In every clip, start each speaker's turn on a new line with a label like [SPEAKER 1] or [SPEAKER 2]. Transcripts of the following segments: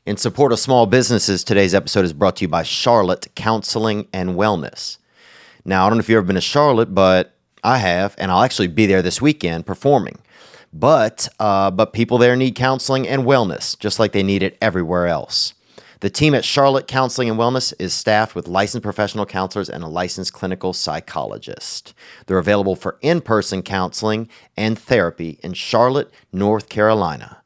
[SPEAKER 1] In support of small businesses, today's episode is brought to you by Charlotte Counseling and Wellness. Now, I don't know if you've ever been to Charlotte, but I have, and I'll actually be there this weekend performing. But people there need counseling and wellness, just like they need it everywhere else. The team at Charlotte Counseling and Wellness is staffed with licensed professional counselors and a licensed clinical psychologist. They're available for in-person counseling and therapy in Charlotte, North Carolina.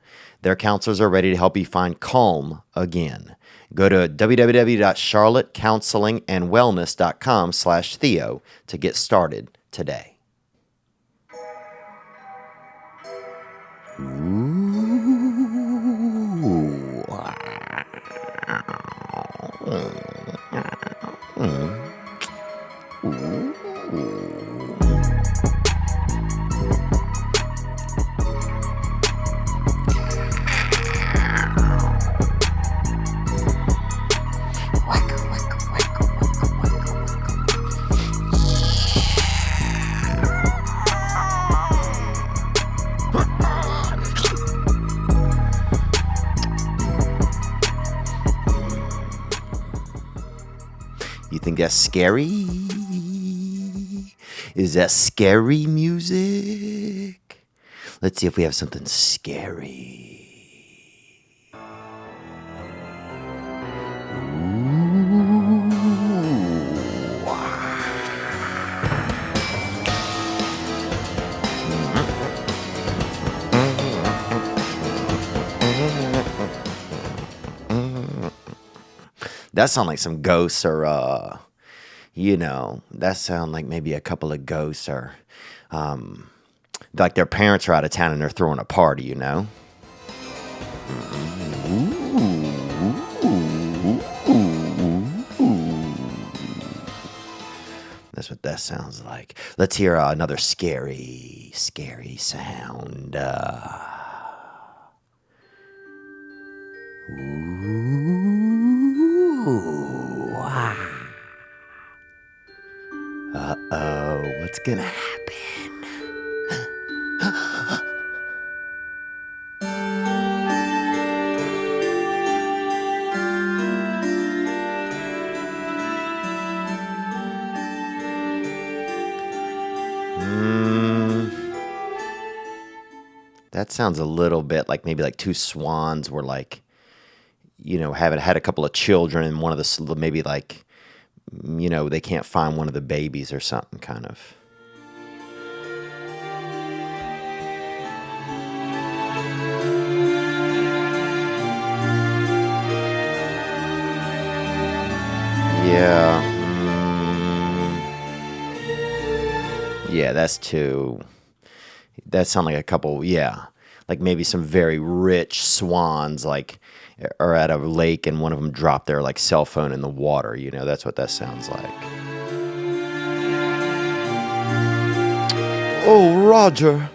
[SPEAKER 1] Their counselors are ready to help you find calm again. Go to www.charlottecounselingandwellness.com/Theo to get started today. You think that's scary? Is that scary music? Let's see if we have something scary. That sound like some ghosts or, that sound like maybe a couple of ghosts or, like their parents are out of town and they're throwing a party, you know? That's what that sounds like. Let's hear another scary sound. Uh-oh, what's gonna happen? That sounds a little bit like maybe like two swans were like, having had a couple of children and one of the, maybe like, they can't find one of the babies or something kind of. Yeah. Yeah, that's two. That sound like a couple, yeah. Like maybe some very rich swans, like, are at a lake and one of them dropped their like cell phone in the water. That's what that sounds like. Oh, Roger.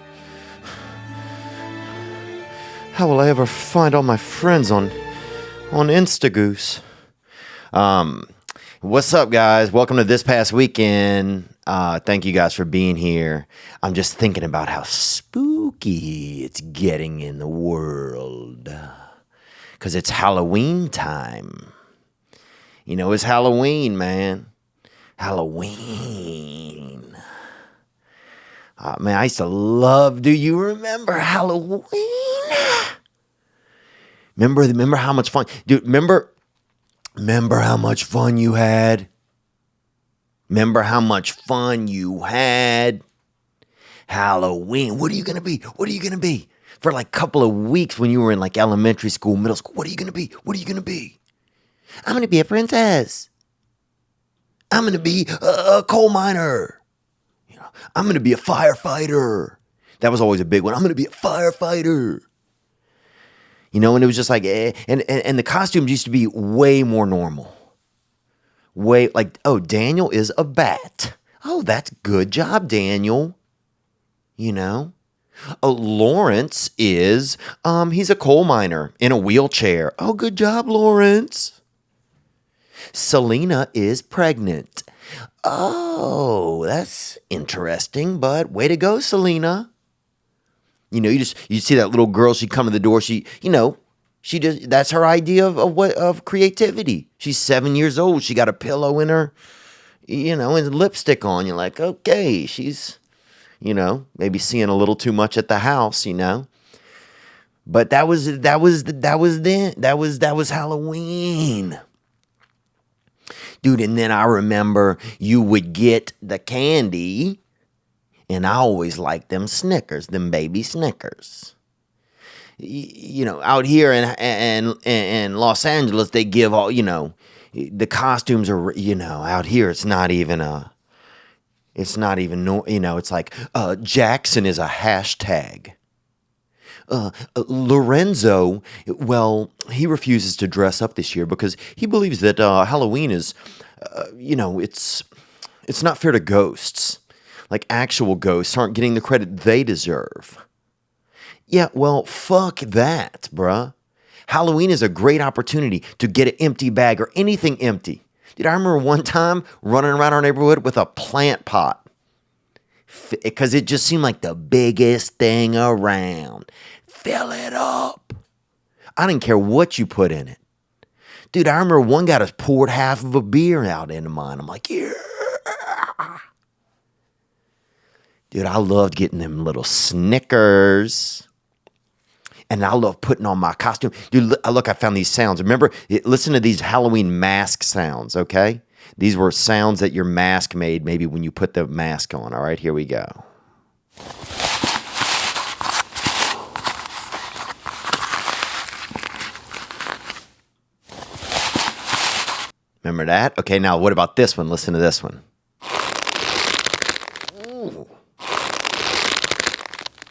[SPEAKER 1] How will I ever find all my friends on Instagoose? What's up, guys? Welcome to This Past Weekend. Thank you guys for being here. I'm just thinking about how spooky it's getting in the world. Because it's Halloween time. It's Halloween, man. Halloween. Man, I used to love, do you remember Halloween? Remember how much fun? Dude, remember how much fun you had? Remember how much fun you had? Halloween. What are you going to be? What are you going to be? For like a couple of weeks when you were in like elementary school, middle school, what are you going to be? What are you going to be? I'm going to be a princess. I'm going to be a coal miner. I'm going to be a firefighter. That was always a big one. I'm going to be a firefighter. And it was just like, and the costumes used to be way more normal. Way like, oh, Daniel is a bat. Oh, that's good job, Daniel. Lawrence is, he's a coal miner in a wheelchair. Oh, good job, Lawrence. Selena is pregnant. Oh, that's interesting, but way to go, Selena. You see that little girl, she come to the door, she, That's her idea of creativity. She's 7 years old. She got a pillow in her, and lipstick on. You're like, okay, she's, maybe seeing a little too much at the house, But that was Halloween. Dude, and then I remember you would get the candy, and I always liked them Snickers, them baby Snickers. Out here in Los Angeles, they give all, the costumes are, out here, it's not even, it's like, Jackson is a hashtag. Lorenzo, well, he refuses to dress up this year because he believes that Halloween is, it's not fair to ghosts. Like actual ghosts aren't getting the credit they deserve. Yeah, well, fuck that, bruh. Halloween is a great opportunity to get an empty bag or anything empty. Dude, I remember one time running around our neighborhood with a plant pot because it just seemed like the biggest thing around. Fill it up. I didn't care what you put in it. Dude, I remember one guy just poured half of a beer out into mine. I'm like, yeah. Dude, I loved getting them little Snickers. And I love putting on my costume. Dude, look, I found these sounds. Remember, listen to these Halloween mask sounds, okay? These were sounds that your mask made maybe when you put the mask on. All right, here we go. Remember that? Okay, now what about this one? Listen to this one. Ooh.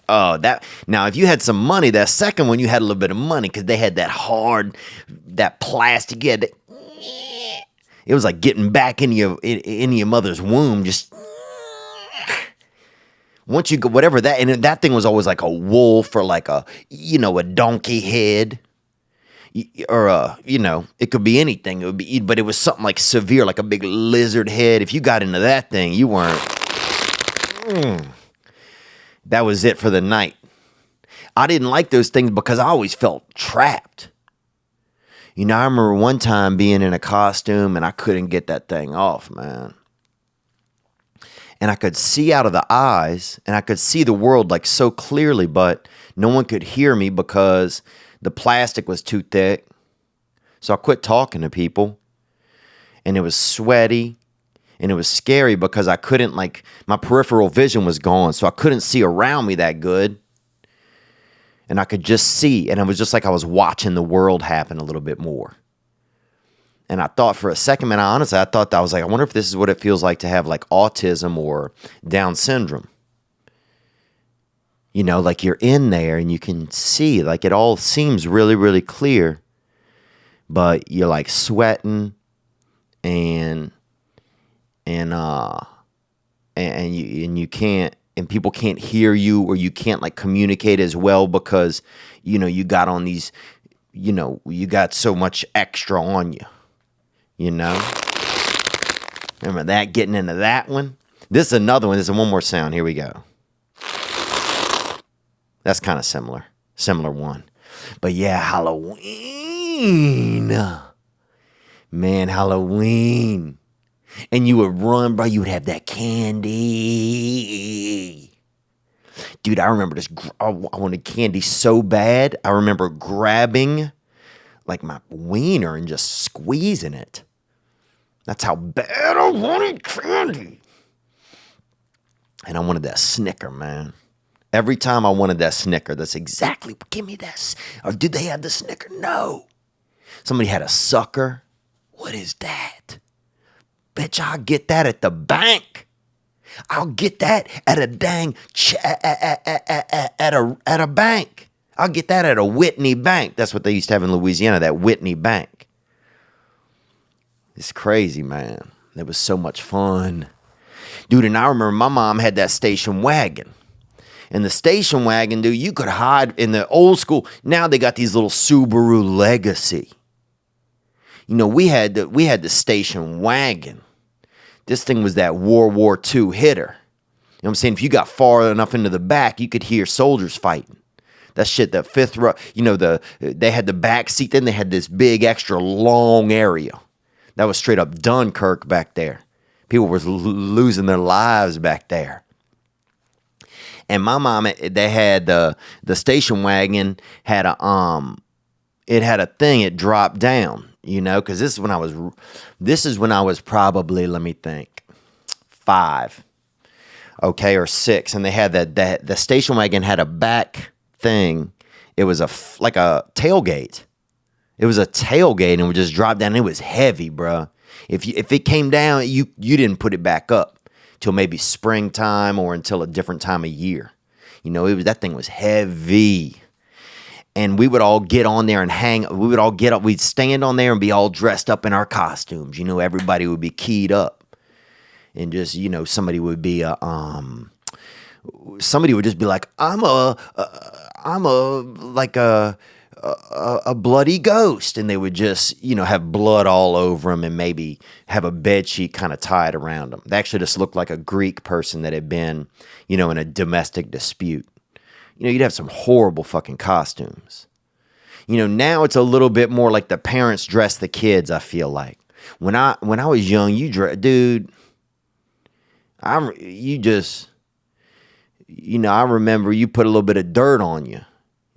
[SPEAKER 1] Oh, now if you had some money, that second one you had a little bit of money because they had that plastic. You had that, it was like getting back in your mother's womb. Just once you go, whatever that, and that thing was always like a wolf or like a donkey head. Or it could be anything. But it was something like severe, like a big lizard head. If you got into that thing, you weren't. That was it for the night. I didn't like those things because I always felt trapped. I remember one time being in a costume and I couldn't get that thing off, man. And I could see out of the eyes and I could see the world like so clearly, but no one could hear me because the plastic was too thick. So I quit talking to people. And it was sweaty. And it was scary because I couldn't, my peripheral vision was gone. So I couldn't see around me that good. And I could just see. And it was just like I was watching the world happen a little bit more. And I thought for a second, man, I was like, I wonder if this is what it feels like to have like autism or Down syndrome. Like you're in there and you can see, like it all seems really, really clear, but you're like sweating and you can't, and people can't hear you, or you can't like communicate as well because, you got on these, you got so much extra on you, Remember that, getting into that one? This is another one. This is one more sound. Here we go. That's kind of similar one. But yeah, Halloween. Man, Halloween. And you would run, bro. You would have that candy. Dude, I remember this. I wanted candy so bad. I remember grabbing like my wiener and just squeezing it. That's how bad I wanted candy. And I wanted that Snicker, man. Every time I wanted that Snicker, that's exactly, give me that. Or did they have the Snicker? No. Somebody had a sucker. What is that? Bet you I'll get that at the bank. I'll get that at a dang, at a bank. I'll get that at a Whitney Bank. That's what they used to have in Louisiana, that Whitney Bank. It's crazy, man. It was so much fun. Dude, and I remember my mom had that station wagon. And the station wagon, dude, you could hide in the old school. Now they got these little Subaru Legacy. We had the station wagon. This thing was that World War II hitter. You know what I'm saying? If you got far enough into the back, you could hear soldiers fighting. That shit, the fifth row, they had the back seat, then they had this big extra long area. That was straight up Dunkirk back there. People were losing their lives back there. And my mom, they had the station wagon had it had a thing, it dropped down, because this is when I was probably, let me think, 5, okay, or 6, and they had the station wagon had a back thing. It was like a tailgate. It was a tailgate, and it would just drop down. It was heavy, bro. If it came down, you didn't put it back up till maybe springtime or until a different time of year. That thing was heavy. And we would all get on there and hang. We would all get up. We'd stand on there and be all dressed up in our costumes. Everybody would be keyed up, and just somebody would be somebody would just be like, I'm a bloody ghost, and they would just have blood all over them, and maybe have a bed sheet kind of tied around them. They actually just looked like a Greek person that had been in a domestic dispute. You'd have some horrible fucking costumes. Now it's a little bit more like the parents dress the kids, I feel like. When I was young, dude, I remember you put a little bit of dirt on you.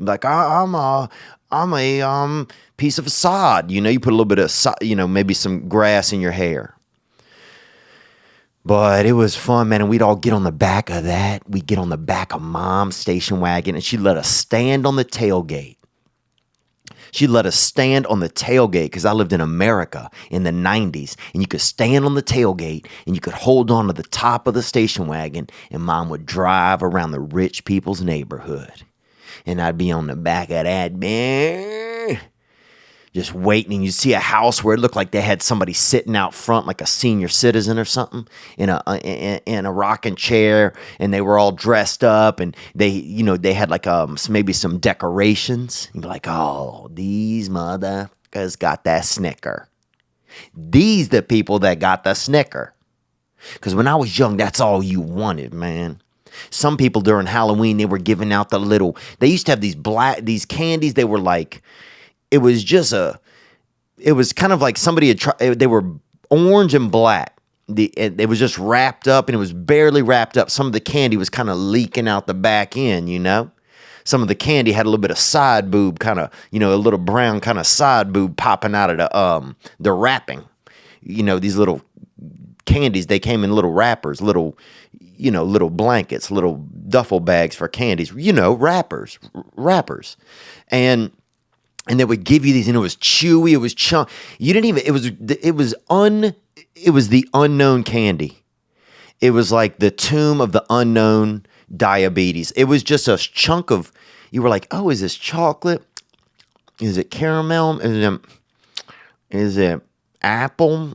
[SPEAKER 1] Like, I'm a piece of sod. You put a little bit of maybe some grass in your hair. But it was fun, man, and we'd all get on the back of that. We'd get on the back of Mom's station wagon, and she'd let us stand on the tailgate. She'd let us stand on the tailgate because I lived in America in the 90s, and you could stand on the tailgate, and you could hold on to the top of the station wagon, and Mom would drive around the rich people's neighborhood. And I'd be on the back of that, man, just waiting, and you'd see a house where it looked like they had somebody sitting out front, like a senior citizen or something, in a rocking chair, and they were all dressed up, and they had like maybe some decorations. You'd be like, oh, these motherfuckers got that Snicker. These the people that got the Snicker. Because when I was young, that's all you wanted, man. Some people during Halloween, they were giving out they used to have these candies. They were like, it was kind of like somebody had tried, they were orange and black. It was just wrapped up, and it was barely wrapped up. Some of the candy was kind of leaking out the back end, Some of the candy had a little bit of side boob, kind of, a little brown kind of side boob popping out of the wrapping. These little candies, they came in little wrappers, little blankets, little duffel bags for candies, wrappers. And they would give you these, and it was chewy, it was it was the unknown candy. It was like the tomb of the unknown diabetes. It was just a chunk of, you were like, oh, is this chocolate? Is it caramel? Is it apple?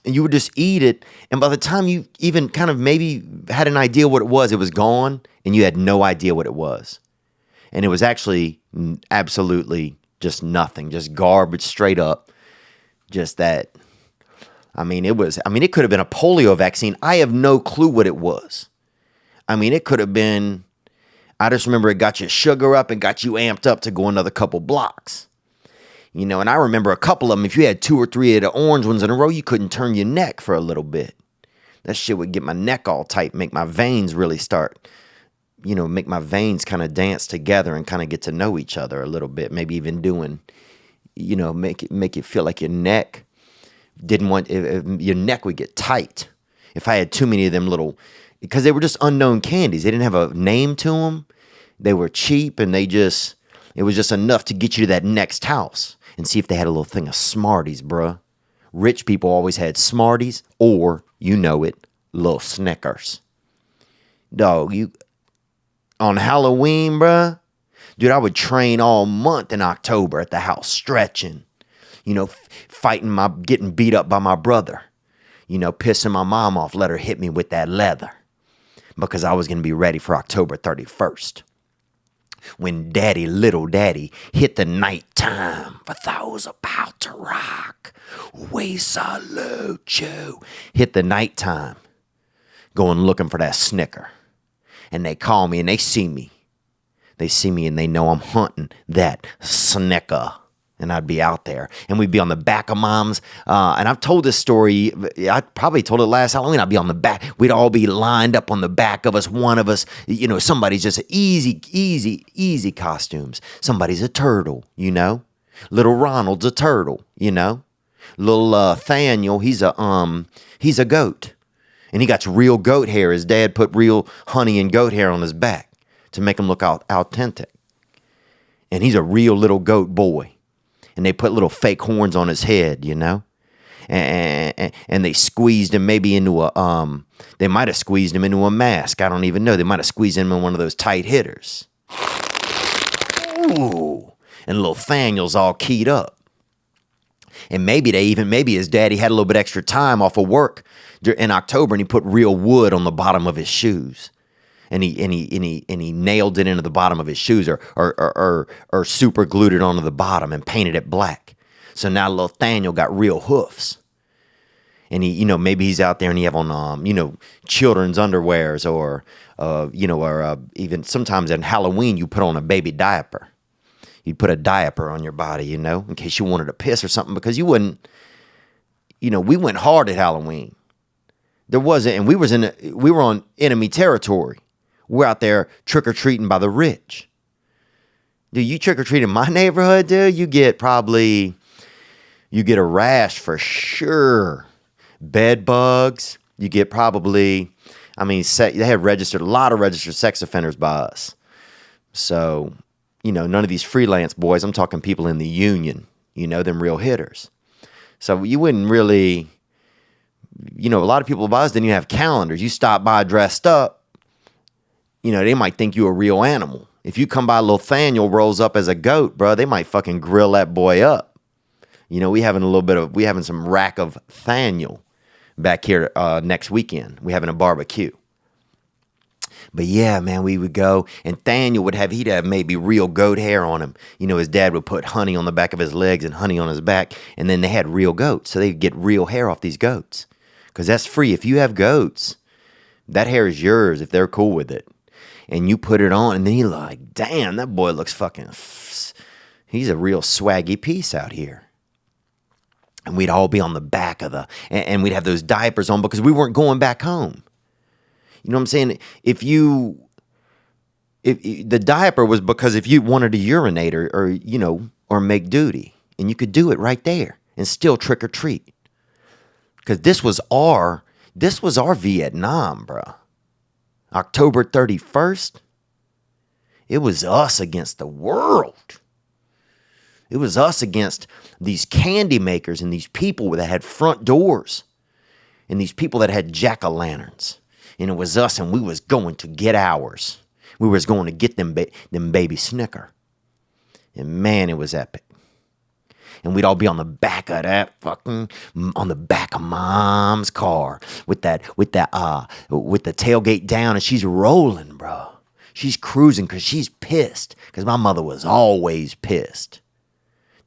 [SPEAKER 1] And you would just eat it, and by the time you even kind of maybe had an idea what it was gone, and you had no idea what it was. And it was actually absolutely just nothing, just garbage straight up. Just that, it could have been a polio vaccine. I have no clue what it was. It could have been, I just remember it got your sugar up and got you amped up to go another couple blocks. And I remember a couple of them, if you had 2 or 3 of the orange ones in a row, you couldn't turn your neck for a little bit. That shit would get my neck all tight, make my veins really start, make my veins kind of dance together and kind of get to know each other a little bit. Maybe even doing, make it feel like your neck your neck would get tight. If I had too many of them because they were just unknown candies. They didn't have a name to them. They were cheap, and it was just enough to get you to that next house and see if they had a little thing of Smarties, bruh. Rich people always had Smarties or, little Snickers. Dog, on Halloween, bruh, dude, I would train all month in October at the house, stretching, fighting getting beat up by my brother, pissing my mom off, let her hit me with that leather because I was going to be ready for October 31st. When little daddy, hit the nighttime for those about to rock. We salute you. Hit the nighttime, going looking for that Snicker. And they call me and they see me. They see me and they know I'm hunting that snicker. And I'd be out there, and we'd be on the back of Mom's. And I've told this story. I probably told it last Halloween. I'd be on the back. We'd all be lined up on the back of us. One of us, somebody's just easy costumes. Somebody's a turtle, Little Ronald's a turtle, Little Nathaniel, he's a goat, and he got real goat hair. His dad put real honey and goat hair on his back to make him look authentic. And he's a real little goat boy. And they put little fake horns on his head, and they squeezed him maybe into they might have squeezed him into a mask. I don't even know. They might have squeezed him in one of those tight hitters. Ooh. And little Nathaniel's all keyed up. And maybe his daddy had a little bit extra time off of work in October, and he put real wood on the bottom of his shoes. And he nailed it into the bottom of his shoes, or super glued it onto the bottom and painted it black. So now little Nathaniel got real hoofs. And maybe he's out there and he have on children's underwears, or even sometimes in Halloween you put on a baby diaper. You'd put a diaper on your body, in case you wanted to piss or something, because you wouldn't. We went hard at Halloween. There wasn't, and we were on enemy territory. We're out there trick-or-treating by the rich. Dude, you trick-or-treat in my neighborhood, dude, you get a rash for sure. Bed bugs, you get probably, they have a lot of registered sex offenders by us. So, none of these freelance boys, I'm talking people in the union, them real hitters. So you wouldn't really, a lot of people by us didn't even have calendars. You stop by dressed up, they might think you a real animal. If you come by, little Nathaniel rolls up as a goat, bro, they might fucking grill that boy up. We having some rack of Nathaniel back here next weekend. We having a barbecue. But yeah, man, we would go, and Nathaniel he'd have maybe real goat hair on him. His dad would put honey on the back of his legs and honey on his back, and then they had real goats, so they'd get real hair off these goats. Because that's free. If you have goats, that hair is yours if they're cool with it. And you put it on, and then you're like, damn, that boy looks he's a real swaggy piece out here. And we'd all be on the back of and we'd have those diapers on because we weren't going back home. You know what I'm saying? If the diaper was because if you wanted to urinate or make duty, and you could do it right there and still trick or treat. Because this was our Vietnam, bro. October 31st, it was us against the world. It was us against these candy makers and these people that had front doors and these people that had jack-o'-lanterns. And it was us, and we was going to get ours. We was going to get them baby Snicker. And man, it was epic. And we'd all be on the back of on the back of Mom's car with the tailgate down, and she's rolling, bro. She's cruising because she's pissed, because my mother was always pissed.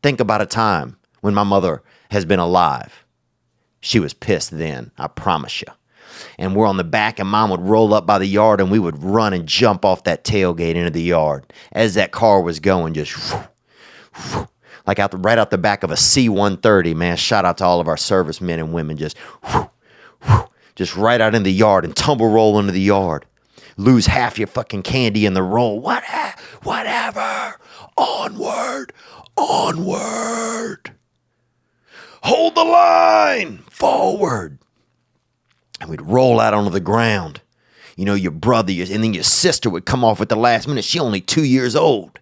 [SPEAKER 1] Think about a time when my mother has been alive. She was pissed then, I promise you. And we're on the back, and Mom would roll up by the yard, and we would run and jump off that tailgate into the yard as that car was going, just like right out the back of a C-130, man. Shout out to all of our servicemen and women, just right out in the yard and tumble roll into the yard. Lose half your fucking candy in the roll. Whatever. Onward. Hold the line. Forward. And we'd roll out onto the ground. Your brother, and then your sister would come off at the last minute. She only 2 years old.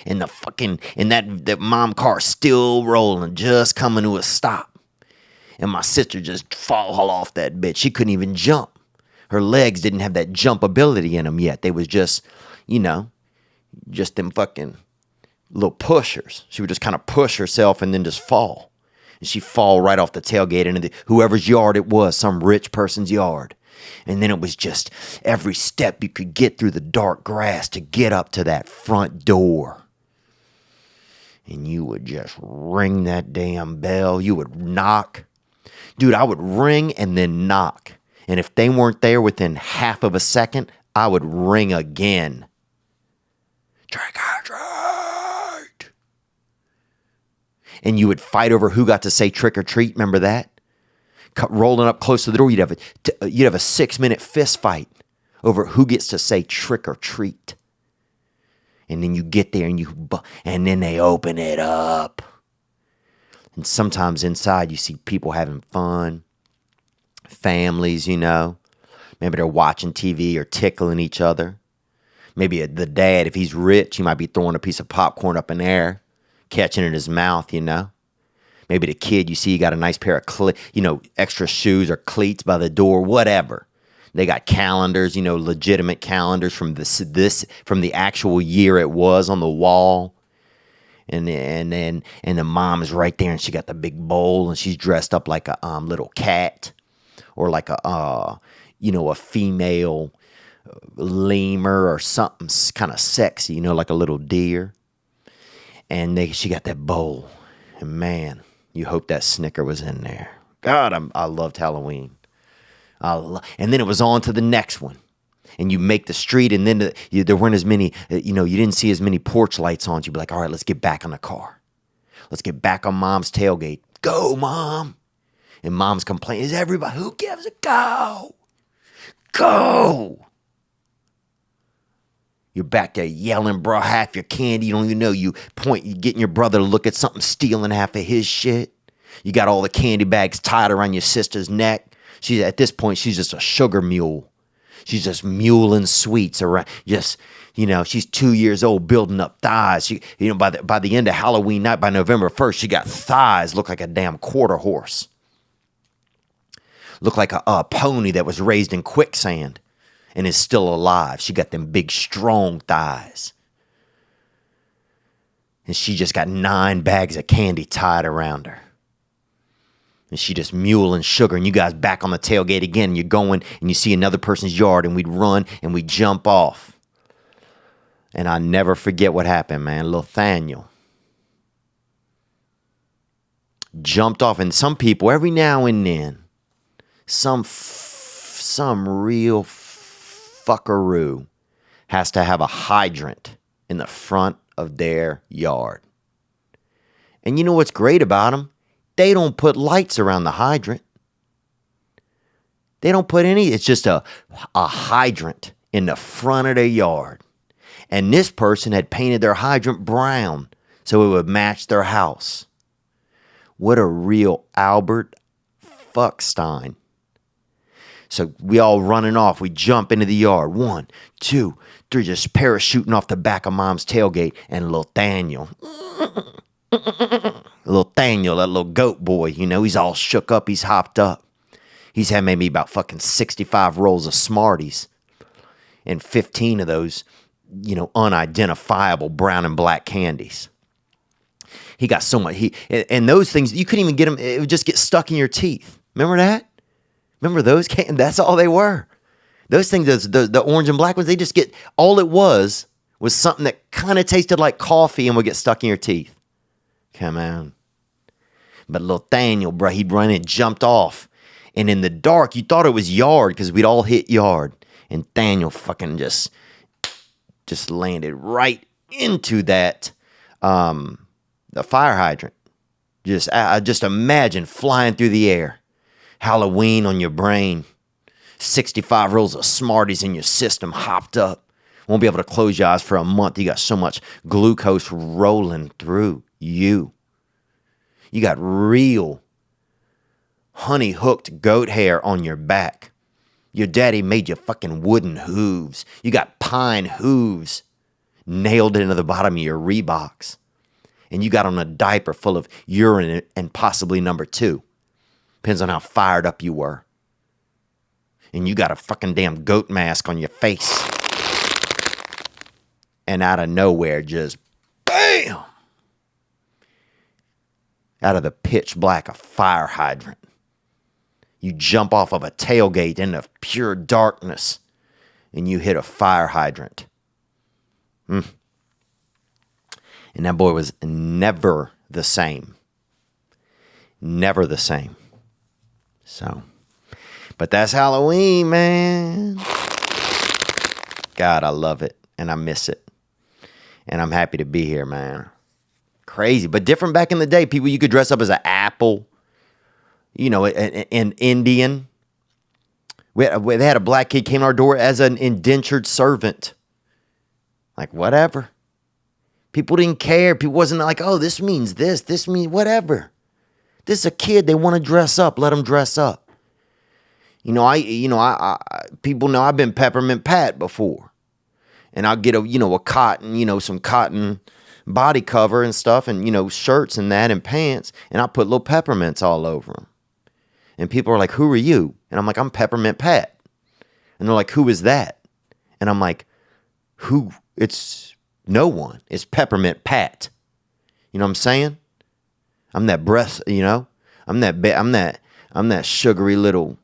[SPEAKER 1] And that mom car still rolling, just coming to a stop. And my sister just fall off that bitch. She couldn't even jump. Her legs didn't have that jump ability in them yet. They was just, just them fucking little pushers. She would just kind of push herself and then just fall. And she'd fall right off the tailgate into whoever's yard it was, some rich person's yard. And then it was just every step you could get through the dark grass to get up to that front door. And you would just ring that damn bell. You would knock. Dude, I would ring and then knock. And if they weren't there within half of a second, I would ring again. Trick or treat. And you would fight over who got to say trick or treat. Remember that? Rolling up close to the door, you'd have a 6-minute fist fight over who gets to say trick or treat. And then you get there and then they open it up. And sometimes inside you see people having fun, families, you know. Maybe they're watching TV or tickling each other. Maybe the dad, if he's rich, he might be throwing a piece of popcorn up in the air, catching it in his mouth, you know. Maybe the kid, you see, he got a nice pair of, extra shoes or cleats by the door, whatever. They got calendars, legitimate calendars from from the actual year it was on the wall. And the mom is right there and she got the big bowl and she's dressed up like a little cat or like a female lemur or something kind of sexy, like a little deer. And she got that bowl. And man, you hope that Snicker was in there. God, I loved Halloween. And then it was on to the next one. And you make the street, and then there weren't as many, you didn't see as many porch lights on. You'd be like, all right, let's get back on the car. Let's get back on Mom's tailgate. Go, Mom. And Mom's complaining, is everybody, who gives a go? Go. You're back there yelling, bro, half your candy. You don't even know. You getting your brother to look at something, stealing half of his shit. You got all the candy bags tied around your sister's neck. At this point, she's just a sugar mule. She's just muling sweets around. She's 2 years old, building up thighs. By the end of Halloween night, by November 1st, she got thighs look like a damn quarter horse. Look like a pony that was raised in quicksand and is still alive. She got them big, strong thighs. And she just got 9 bags of candy tied around her. And she just muling sugar. And you guys back on the tailgate again. And you're going and you see another person's yard. And we'd run and we'd jump off. And I never forget what happened, man. Little Thaniel jumped off. And some people, every now and then, some real fuckaroo has to have a hydrant in the front of their yard. And you know what's great about them? They don't put lights around the hydrant. They don't put any. It's just a hydrant in the front of their yard. And this person had painted their hydrant brown so it would match their house. What a real Albert Stein. So we all running off. We jump into the yard. 1, 2, 3, just parachuting off the back of Mom's tailgate. And little Daniel. Little Daniel, that little goat boy, he's all shook up. He's hopped up. He's had maybe about fucking 65 rolls of Smarties. And 15 of those, unidentifiable brown and black candies. He got so much. And those things, you couldn't even get them. It would just get stuck in your teeth. Remember that? Remember those? That's all they were. Those things, the orange and black ones, they just get, all it was something that kind of tasted like coffee and would get stuck in your teeth. Come on. But little Daniel, bro, he'd run and jumped off. And in the dark, you thought it was yard because we'd all hit yard. And Daniel fucking just landed right into that, the fire hydrant. Just imagine flying through the air. Halloween on your brain. 65 rolls of Smarties in your system hopped up. Won't be able to close your eyes for a month. You got so much glucose rolling through you. You got real honey-hooked goat hair on your back. Your daddy made you fucking wooden hooves. You got pine hooves nailed into the bottom of your Reeboks. And you got on a diaper full of urine and possibly number 2. Depends on how fired up you were. And you got a fucking damn goat mask on your face. And out of nowhere, just BAM! Out of the pitch black, a fire hydrant. You jump off of a tailgate into pure darkness. And you hit a fire hydrant. And that boy was never the same. Never the same. So, but that's Halloween, man. God, I love it. And I miss it. And I'm happy to be here, man. Crazy, but different back in the day. People, you could dress up as an apple, an Indian. They had a black kid came to our door as an indentured servant. Like, whatever. People didn't care. People wasn't like, oh, this means this means whatever. This is a kid. They want to dress up. Let them dress up. People know I've been Peppermint Pat before. And I'll get a cotton, some cotton body cover and stuff and, shirts and that and pants. And I'll put little peppermints all over them. And people are like, who are you? And I'm like, I'm Peppermint Pat. And they're like, who is that? And I'm like, who? It's no one. It's Peppermint Pat. You know what I'm saying? I'm that breath, I'm that sugary little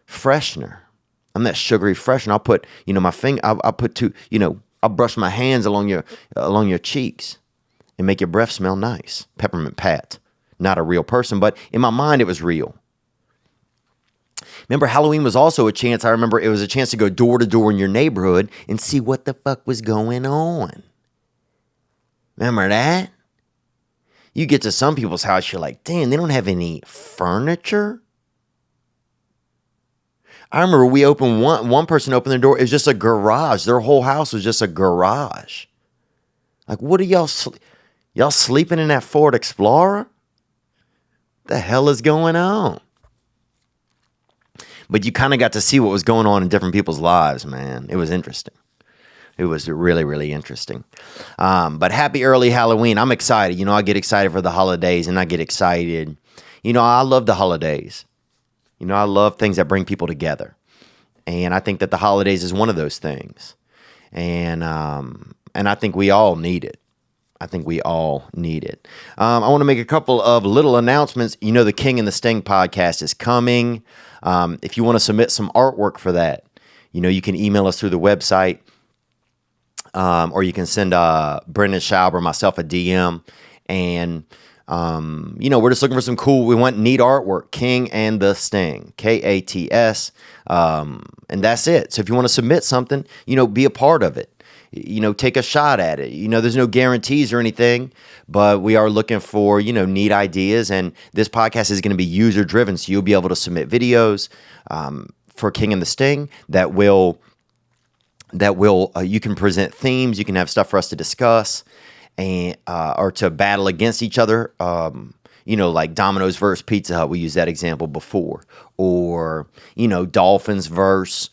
[SPEAKER 1] freshener. I'm that sugary freshener. I'll put, my finger, I'll put two, I'll brush my hands along your cheeks and make your breath smell nice. Peppermint Pat. Not a real person, but in my mind it was real. Remember, Halloween was also a chance. I remember it was a chance to go door to door in your neighborhood and see what the fuck was going on. Remember that? You get to some people's house, you're like, damn, they don't have any furniture. I remember we opened one person opened their door. It was just a garage. Their whole house was just a garage. Like, what are y'all sleeping in that Ford Explorer? What the hell is going on? But you kind of got to see what was going on in different people's lives, man. It was interesting. It was really, really interesting. But happy early Halloween. I'm excited. I get excited for the holidays, and I get excited. I love the holidays. I love things that bring people together. And I think that the holidays is one of those things. And I think we all need it. I want to make a couple of little announcements. The King and the Sting podcast is coming. If you want to submit some artwork for that, you can email us through the website, or you can send Brendan Schaub or myself a DM. And, we're just looking for some cool, we want neat artwork. King and the Sting, Kats. And that's it. So if you want to submit something, be a part of it. Take a shot at it. There's no guarantees or anything, but we are looking for, neat ideas. And this podcast is going to be user driven. So you'll be able to submit videos for King and the Sting that will you can present themes. You can have stuff for us to discuss and or to battle against each other. Like Domino's versus Pizza Hut. We used that example before. Or, Dolphins versus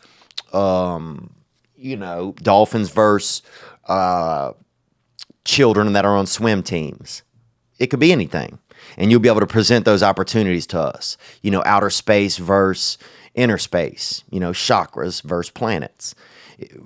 [SPEAKER 1] children that are on swim teams. It could be anything. And you'll be able to present those opportunities to us. Outer space versus inner space. Chakras versus planets.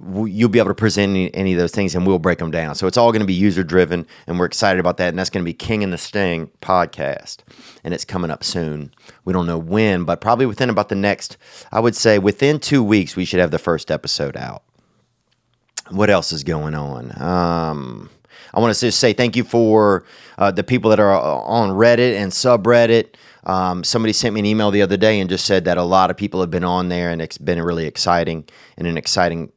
[SPEAKER 1] You'll be able to present any of those things, and we'll break them down. So it's all going to be user-driven, and we're excited about that. And that's going to be King and the Sting podcast, and it's coming up soon. We don't know when, but probably within about the next, I would say within 2 weeks, we should have the first episode out. What else is going on? I want to just say thank you for the people that are on Reddit and subreddit. Somebody sent me an email the other day and just said that a lot of people have been on there, and it's been really exciting and an exciting,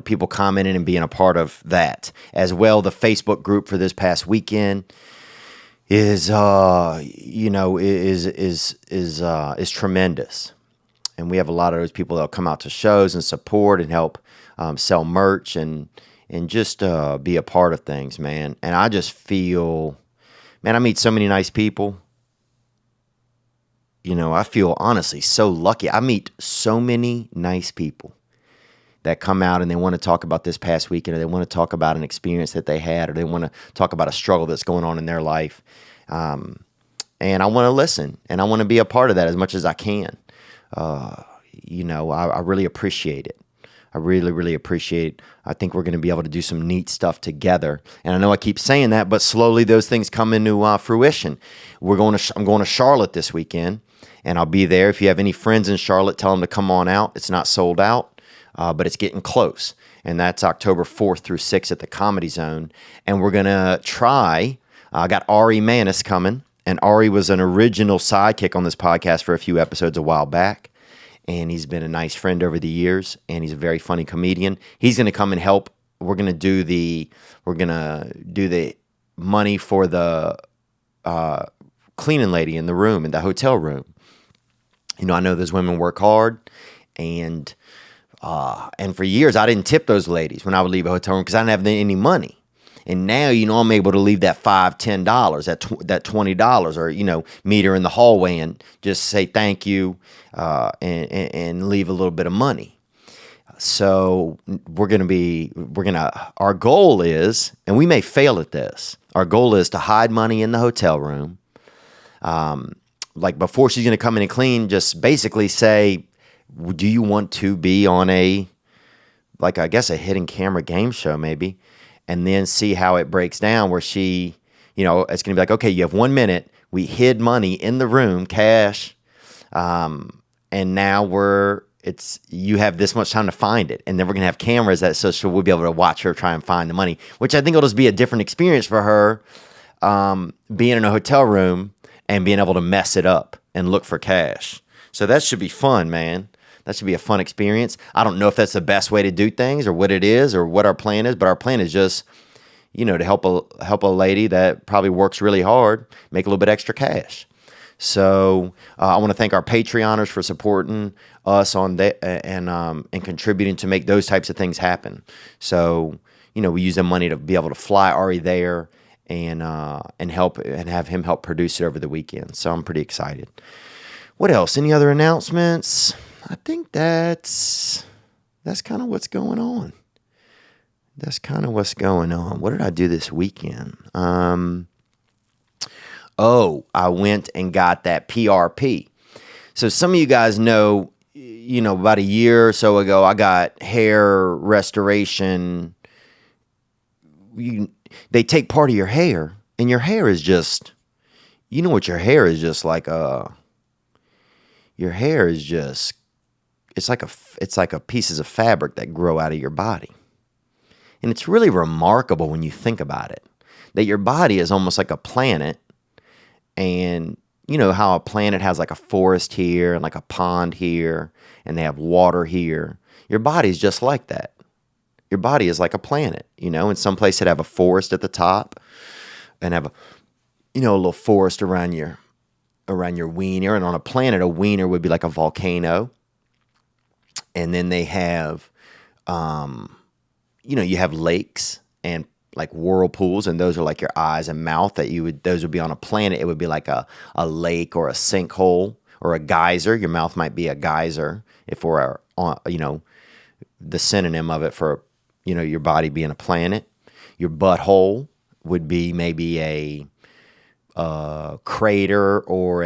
[SPEAKER 1] people commenting and being a part of that as well. The Facebook group for this past weekend is tremendous, and we have a lot of those people that'll come out to shows and support and help sell merch and just be a part of things, man. And I just feel, man, I meet so many nice people. I feel honestly so lucky. I meet so many nice people that come out and they want to talk about this past weekend, or they want to talk about an experience that they had, or they want to talk about a struggle that's going on in their life. And I want to listen, and I want to be a part of that as much as I can. I really appreciate it. I really, really appreciate it. I think we're going to be able to do some neat stuff together. And I know I keep saying that, but slowly those things come into fruition. I'm going to Charlotte this weekend, and I'll be there. If you have any friends in Charlotte, tell them to come on out. It's not sold out, but it's getting close. And that's October 4th through 6th at the Comedy Zone. And we're going to try, I got Ari Manis coming, and Ari was an original sidekick on this podcast for a few episodes a while back. And he's been a nice friend over the years, and he's a very funny comedian. He's going to come and help we're gonna do the money for the cleaning lady in the room, in the hotel room. You know, I know those women work hard, and for years I didn't tip those ladies when I would leave a hotel room because I didn't have any money. And now, you know, I'm able to leave that $5, $10, that $20, or, you know, meet her in the hallway and just say thank you, and leave a little bit of money. So our goal is, and we may fail at this, our goal is to hide money in the hotel room. Like before she's going to come in and clean, just basically say, do you want to be on a hidden camera game show maybe? And then see how it breaks down where she, you know, it's going to be like, okay, you have 1 minute. We hid money in the room, cash. And now you have this much time to find it. And then we're going to have cameras so we'll be able to watch her try and find the money, which I think will just be a different experience for her, being in a hotel room and being able to mess it up and look for cash. So that should be fun, man. That should be a fun experience. I don't know if that's the best way to do things or what it is or what our plan is, but our plan is just, you know, to help a lady that probably works really hard make a little bit extra cash. So I want to thank our Patreoners for supporting us on that and contributing to make those types of things happen. So, you know, we use the money to be able to fly Ari there and help and have him help produce it over the weekend. So I'm pretty excited. What else? Any other announcements? I think that's kind of what's going on. What did I do this weekend? I went and got that PRP. So some of you guys know, you know, about a year or so ago, I got hair restoration. They take part of your hair, and your hair is just, you know what your hair is just like your hair is just, it's like a pieces of fabric that grow out of your body. And it's really remarkable when you think about it, that your body is almost like a planet. And you know how a planet has like a forest here and like a pond here, and they have water here. Your body's just like that. Your body is like a planet, you know. In some places it have a forest at the top and have a little forest around your wiener. And on a planet, a wiener would be like a volcano. And then they have, you have lakes and like whirlpools, and those are like your eyes and mouth those would be on a planet. It would be like a lake or a sinkhole or a geyser. Your mouth might be a geyser if we're on, the synonym of it for, your body being a planet. Your butthole would be maybe a crater or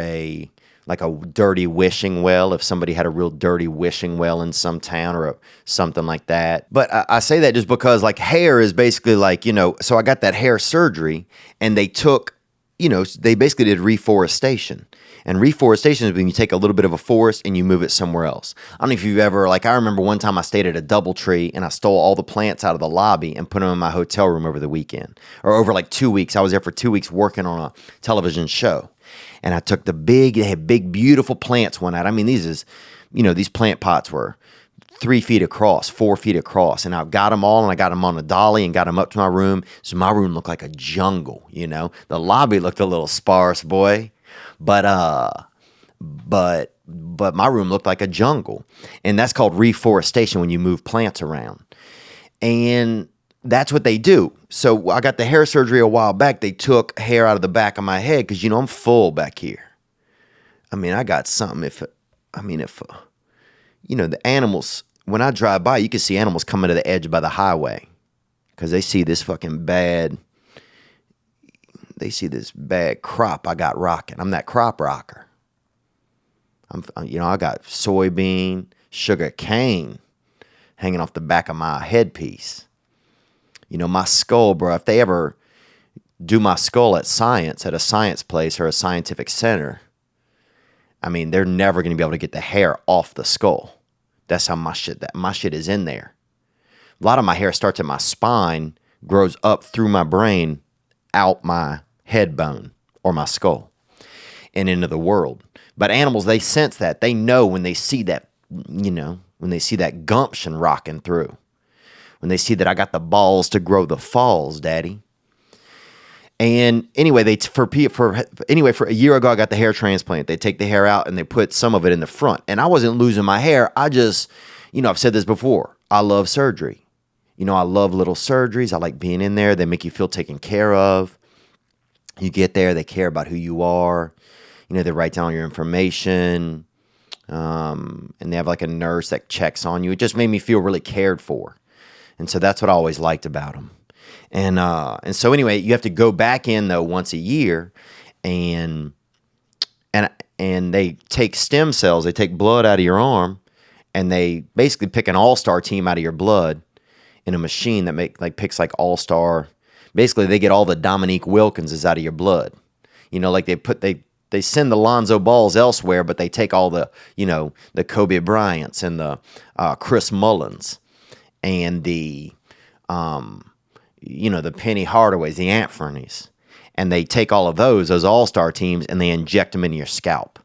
[SPEAKER 1] like a dirty wishing well, if somebody had a real dirty wishing well in some town or something like that. But I say that just because like hair is basically like, so I got that hair surgery, and they took, they basically did reforestation. And reforestation is when you take a little bit of a forest and you move it somewhere else. I don't know if you've ever, like I remember one time I stayed at a DoubleTree and I stole all the plants out of the lobby and put them in my hotel room over the weekend. Or over like 2 weeks. I was there for 2 weeks working on a television show. And I took they had big, beautiful plants one night. I mean, these plant pots were 3 feet across, 4 feet across. And I got them all, and I got them on a dolly and got them up to my room. So my room looked like a jungle, The lobby looked a little sparse, boy. But my room looked like a jungle. And that's called reforestation, when you move plants around. And that's what they do. So I got the hair surgery a while back. They took hair out of the back of my head because, I'm full back here. I mean, I got something. The animals, when I drive by, you can see animals coming to the edge by the highway because they see this bad crop I got rocking. I'm that crop rocker. I got soybean, sugar cane hanging off the back of my headpiece. My skull, bro, if they ever do my skull at a science place or a scientific center, I mean, they're never going to be able to get the hair off the skull. That's how my shit is in there. A lot of my hair starts at my spine, grows up through my brain, out my head bone or my skull and into the world. But animals, they sense that. They know when they see that, when they see that gumption rocking through. when they see that I got the balls to grow the falls, daddy. And anyway, for a year ago, I got the hair transplant. They take the hair out and they put some of it in the front. And I wasn't losing my hair. I just, I've said this before. I love surgery. I love little surgeries. I like being in there. They make you feel taken care of. You get there, they care about who you are. They write down your information. And they have like a nurse that checks on you. It just made me feel really cared for. And so that's what I always liked about them. And so anyway, you have to go back in though once a year, and they take stem cells, they take blood out of your arm, and they basically pick an all-star team out of your blood in a machine that picks like all-star. Basically, they get all the Dominique Wilkinses out of your blood. Like they send the Lonzo Balls elsewhere, but they take all the the Kobe Bryants and the Chris Mullins and the the Penny Hardaways, the Anthonys, and they take all of those all-star teams, and they inject them into your scalp.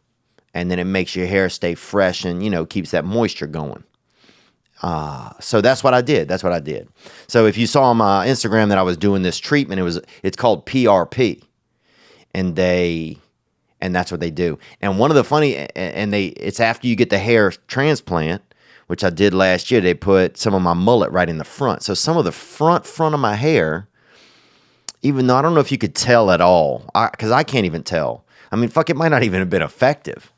[SPEAKER 1] And then it makes your hair stay fresh and, keeps that moisture going. So that's what I did. So if you saw on my Instagram that I was doing this treatment, it's called PRP. And that's what they do. And one of the funny, it's after you get the hair transplant, which I did last year, they put some of my mullet right in the front. So some of the front of my hair, even though I don't know if you could tell at all, because I can't even tell. I mean, fuck, it might not even have been effective.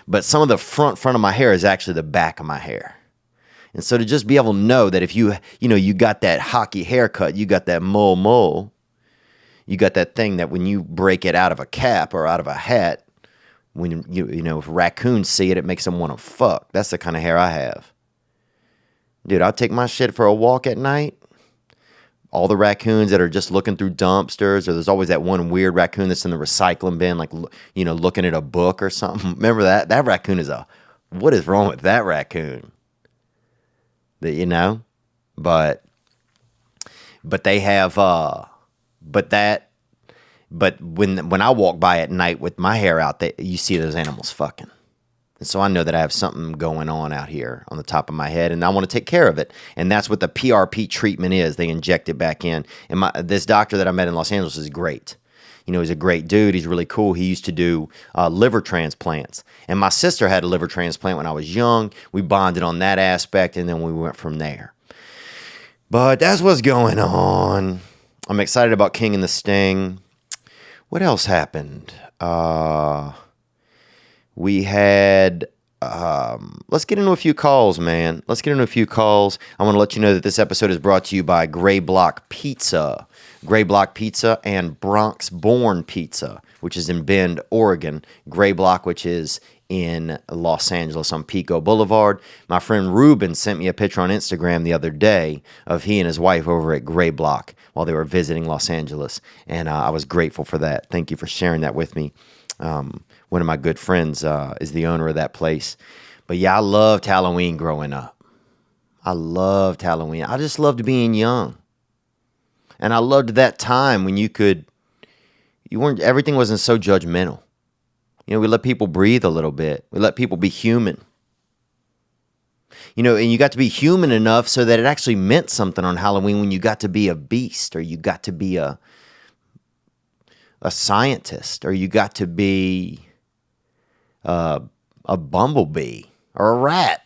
[SPEAKER 1] But some of the front of my hair is actually the back of my hair. And so to just be able to know that if you got that hockey haircut, you got that mole, you got that thing that when you break it out of a cap or out of a hat, when if raccoons see it, it makes them want to fuck. That's the kind of hair I have. Dude, I'll take my shit for a walk at night. All the raccoons that are just looking through dumpsters, or there's always that one weird raccoon that's in the recycling bin, like, looking at a book or something. Remember that? That raccoon what is wrong with that raccoon? But they have, but when I walk by at night with my hair out, you see those animals fucking. And so I know that I have something going on out here on the top of my head, and I want to take care of it. And that's what the PRP treatment is. They inject it back in. And this doctor that I met in Los Angeles is great. He's a great dude. He's really cool. He used to do liver transplants. And my sister had a liver transplant when I was young. We bonded on that aspect, and then we went from there. But that's what's going on. I'm excited about King and the Sting. What else happened? We had, let's get into a few calls, man. I want to let you know that this episode is brought to you by Gray Block Pizza. Gray Block Pizza and Bronx Born Pizza, which is in Bend, Oregon. Gray Block, which is in Los Angeles on Pico Boulevard. My friend Ruben sent me a picture on Instagram the other day of he and his wife over at Gray Block while they were visiting Los Angeles. And I was grateful for that. Thank you for sharing that with me. One of my good friends is the owner of that place. But yeah, I loved Halloween growing up. I loved Halloween. I just loved being young. And I loved that time when everything wasn't so judgmental. We let people breathe a little bit. We let people be human. And you got to be human enough so that it actually meant something on Halloween when you got to be a beast, or you got to be a scientist, or you got to be a bumblebee or a rat.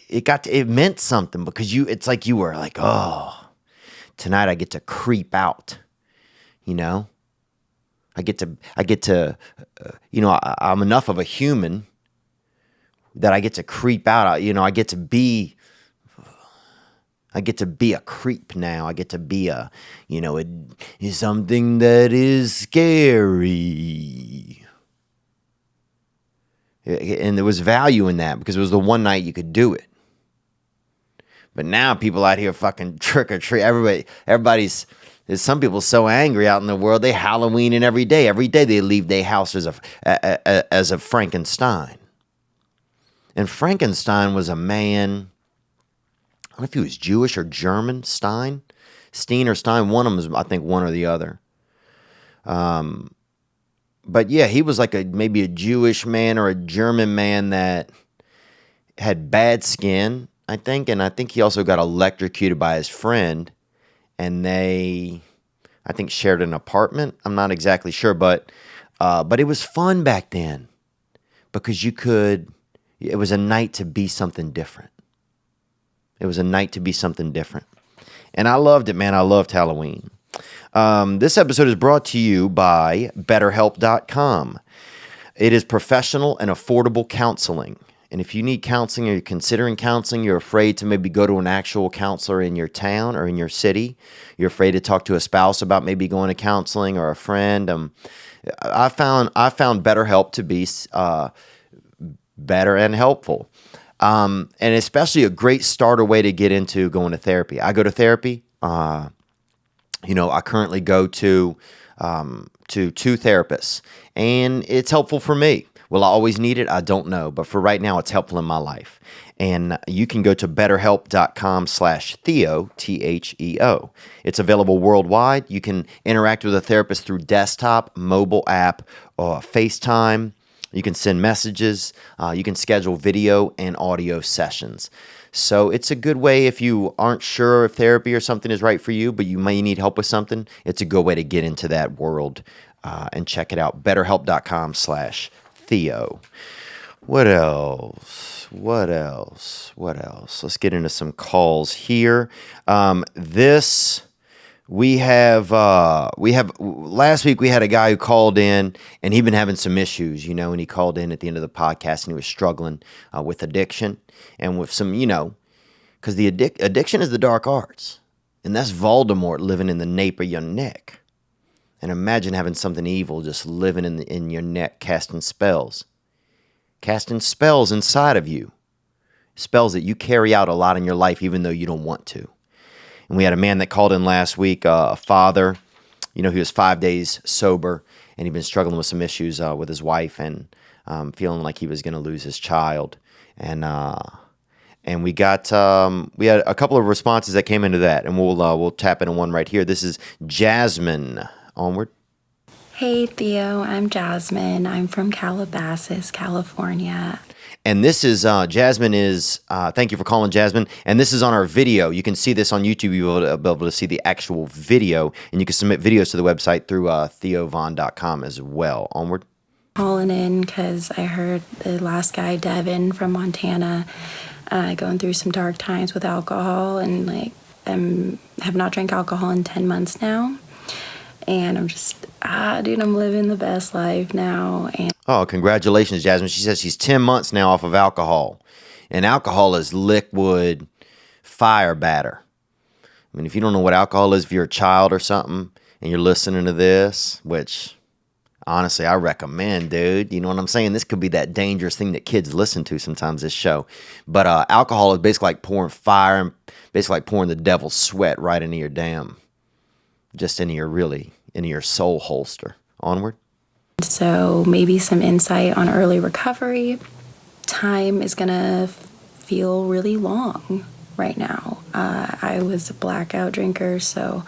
[SPEAKER 1] It meant something because it's like you were like, oh, tonight I get to creep out, I get to, I'm enough of a human that I get to creep out. I get to be a creep now. I get to be something that is scary. And there was value in that because it was the one night you could do it. But now people out here fucking trick or treat. There's some people so angry out in the world, they Halloweening every day. Every day they leave their house as a Frankenstein. And Frankenstein was a man, I don't know if he was Jewish or German, Stein or Stein, one of them is, I think, one or the other. But yeah, he was like maybe a Jewish man or a German man that had bad skin, I think. And I think he also got electrocuted by his friend. And they, I think, shared an apartment. I'm not exactly sure. But it was fun back then. Because it was a night to be something different. It was a night to be something different. And I loved it, man. I loved Halloween. This episode is brought to you by BetterHelp.com. It is professional and affordable counseling. And if you need counseling or you're considering counseling, you're afraid to maybe go to an actual counselor in your town or in your city, you're afraid to talk to a spouse about maybe going to counseling or a friend. I found BetterHelp to be better and helpful. And especially a great starter way to get into going to therapy. I go to therapy. I currently go to two therapists, and it's helpful for me. Will I always need it? I don't know. But for right now, it's helpful in my life. And you can go to betterhelp.com/Theo, Theo. It's available worldwide. You can interact with a therapist through desktop, mobile app, or FaceTime. You can send messages. You can schedule video and audio sessions. So it's a good way if you aren't sure if therapy or something is right for you, but you may need help with something. It's a good way to get into that world and check it out. BetterHelp.com/Theo. What else? Let's get into some calls here. We have last week we had a guy who called in and he'd been having some issues, and he called in at the end of the podcast and he was struggling with addiction and with some, because the addiction is the dark arts, and that's Voldemort living in the nape of your neck. And imagine having something evil just living in your neck, casting spells inside of you, spells that you carry out a lot in your life even though you don't want to. And we had a man that called in last week, a father. He was 5 days sober, and he'd been struggling with some issues with his wife and feeling like he was going to lose his child. And we had a couple of responses that came into that, and we'll tap into one right here. This is Jasmine. Onward.
[SPEAKER 2] Hey, Theo. I'm Jasmine. I'm from Calabasas, California.
[SPEAKER 1] And this is, Jasmine is, thank you for calling, Jasmine. And this is on our video. You can see this on YouTube. You'll be able to see the actual video. And you can submit videos to the website through theovon.com as well. Onward.
[SPEAKER 2] Calling in because I heard the last guy, Devin from Montana, going through some dark times with alcohol. And have not drank alcohol in 10 months now. And I'm just, I'm living the best life now. And
[SPEAKER 1] oh, congratulations, Jasmine. She says she's 10 months now off of alcohol. And alcohol is liquid fire batter. I mean, if you don't know what alcohol is, if you're a child or something and you're listening to this, which honestly I recommend, dude. You know what I'm saying? This could be that dangerous thing that kids listen to sometimes, this show. But alcohol is basically like pouring fire and basically like pouring the devil's sweat right into your into your soul holster. Onward.
[SPEAKER 2] So maybe some insight on early recovery. Time is going to feel really long right now. I was a blackout drinker, so,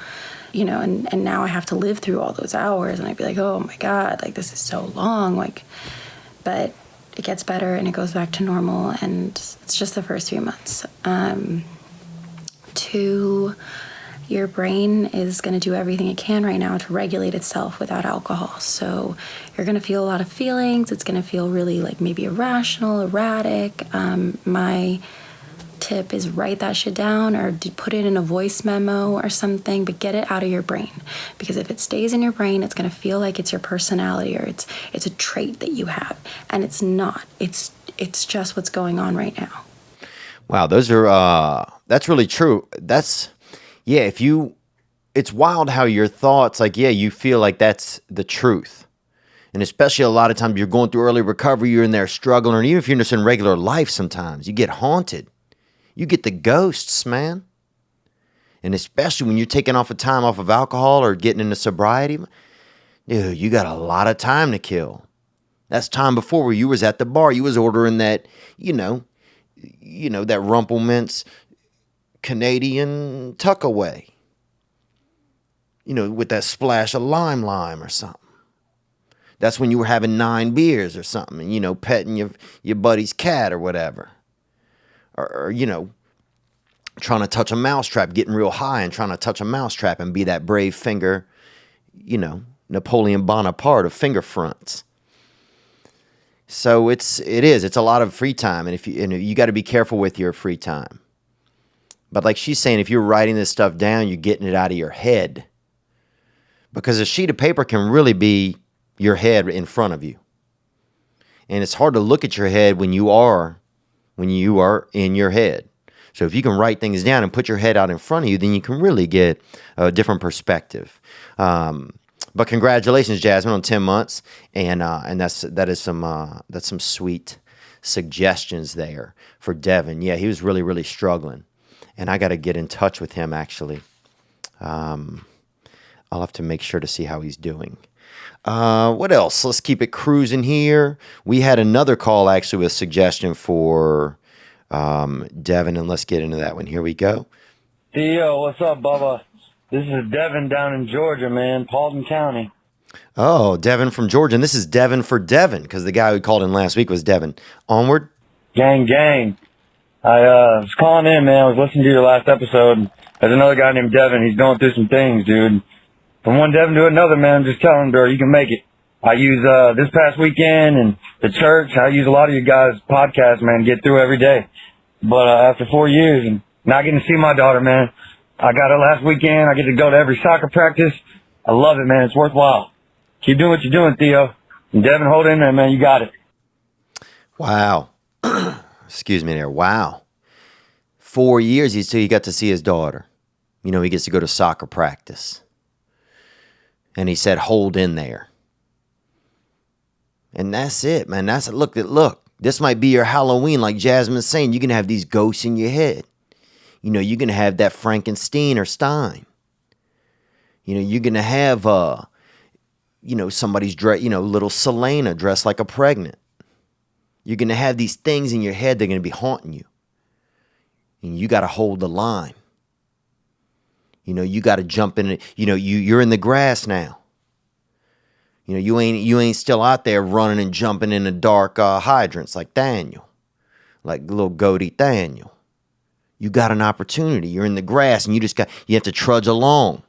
[SPEAKER 2] and now I have to live through all those hours, and I'd be like, oh my God, this is so long. But it gets better and it goes back to normal, and it's just the first few months. 2, your brain is going to do everything it can right now to regulate itself without alcohol. So you're going to feel a lot of feelings. It's going to feel really maybe irrational, erratic. My tip is write that shit down or put it in a voice memo or something, but get it out of your brain. Because if it stays in your brain, it's going to feel like it's your personality or it's a trait that you have. And it's not. It's just what's going on right now.
[SPEAKER 1] Wow, those are, that's really true. Yeah, it's wild how your thoughts, you feel like that's the truth. And especially a lot of times you're going through early recovery, you're in there struggling, or even if you're just in regular life sometimes, you get haunted. You get the ghosts, man. And especially when you're taking off of alcohol or getting into sobriety, dude, you got a lot of time to kill. That's time before where you was at the bar, you was ordering that, that Rumpelmint's Canadian tuck away, with that splash of lime or something. That's when you were having 9 beers or something and, petting your buddy's cat or whatever. Or trying to touch a mousetrap, getting real high and trying to touch a mousetrap and be that brave finger, Napoleon Bonaparte of finger fronts. So it's a lot of free time, and you got to be careful with your free time. But like she's saying, if you're writing this stuff down, you're getting it out of your head, because a sheet of paper can really be your head in front of you, and it's hard to look at your head when you are in your head. So if you can write things down and put your head out in front of you, then you can really get a different perspective. But congratulations, Jasmine, on 10 months, and that's some sweet suggestions there for Devin. Yeah, he was really, really struggling, and I got to get in touch with him actually. I'll have to make sure to see how he's doing. What else? Let's keep it cruising here. We had another call actually with a suggestion for Devin, and let's get into that one. Here we go.
[SPEAKER 3] Theo, what's up, Bubba? This is Devin down in Georgia, man, Paulding County.
[SPEAKER 1] Oh, Devin from Georgia, and this is Devin for Devin, because the guy who called in last week was Devin. Onward.
[SPEAKER 3] Gang, gang. I was calling in, man. I was listening to your last episode. There's another guy named Devin. He's going through some things, dude. From one Devin to another, man, I'm just telling him, bro, you can make it. I use this past weekend and the church. I use a lot of you guys' podcasts, man, to get through every day. But after 4 years and not getting to see my daughter, man, I got her last weekend. I get to go to every soccer practice. I love it, man. It's worthwhile. Keep doing what you're doing, Theo. And Devin, hold in there, man. You got it.
[SPEAKER 1] Wow. Excuse me there. Wow. 4 years until he got to see his daughter. He gets to go to soccer practice. And he said, hold in there. And that's it, man. Look. This might be your Halloween, like Jasmine's saying. You can have these ghosts in your head. You're going to have that Frankenstein or Stein. You're going to have, somebody's little Selena dressed like a pregnant. You're going to have these things in your head that are going to be haunting you. And you got to hold the line. You got to jump in it. You're in the grass now. You ain't still out there running and jumping in the dark hydrants like Daniel, like little goatee Daniel. You got an opportunity. You're in the grass, and you have to trudge along.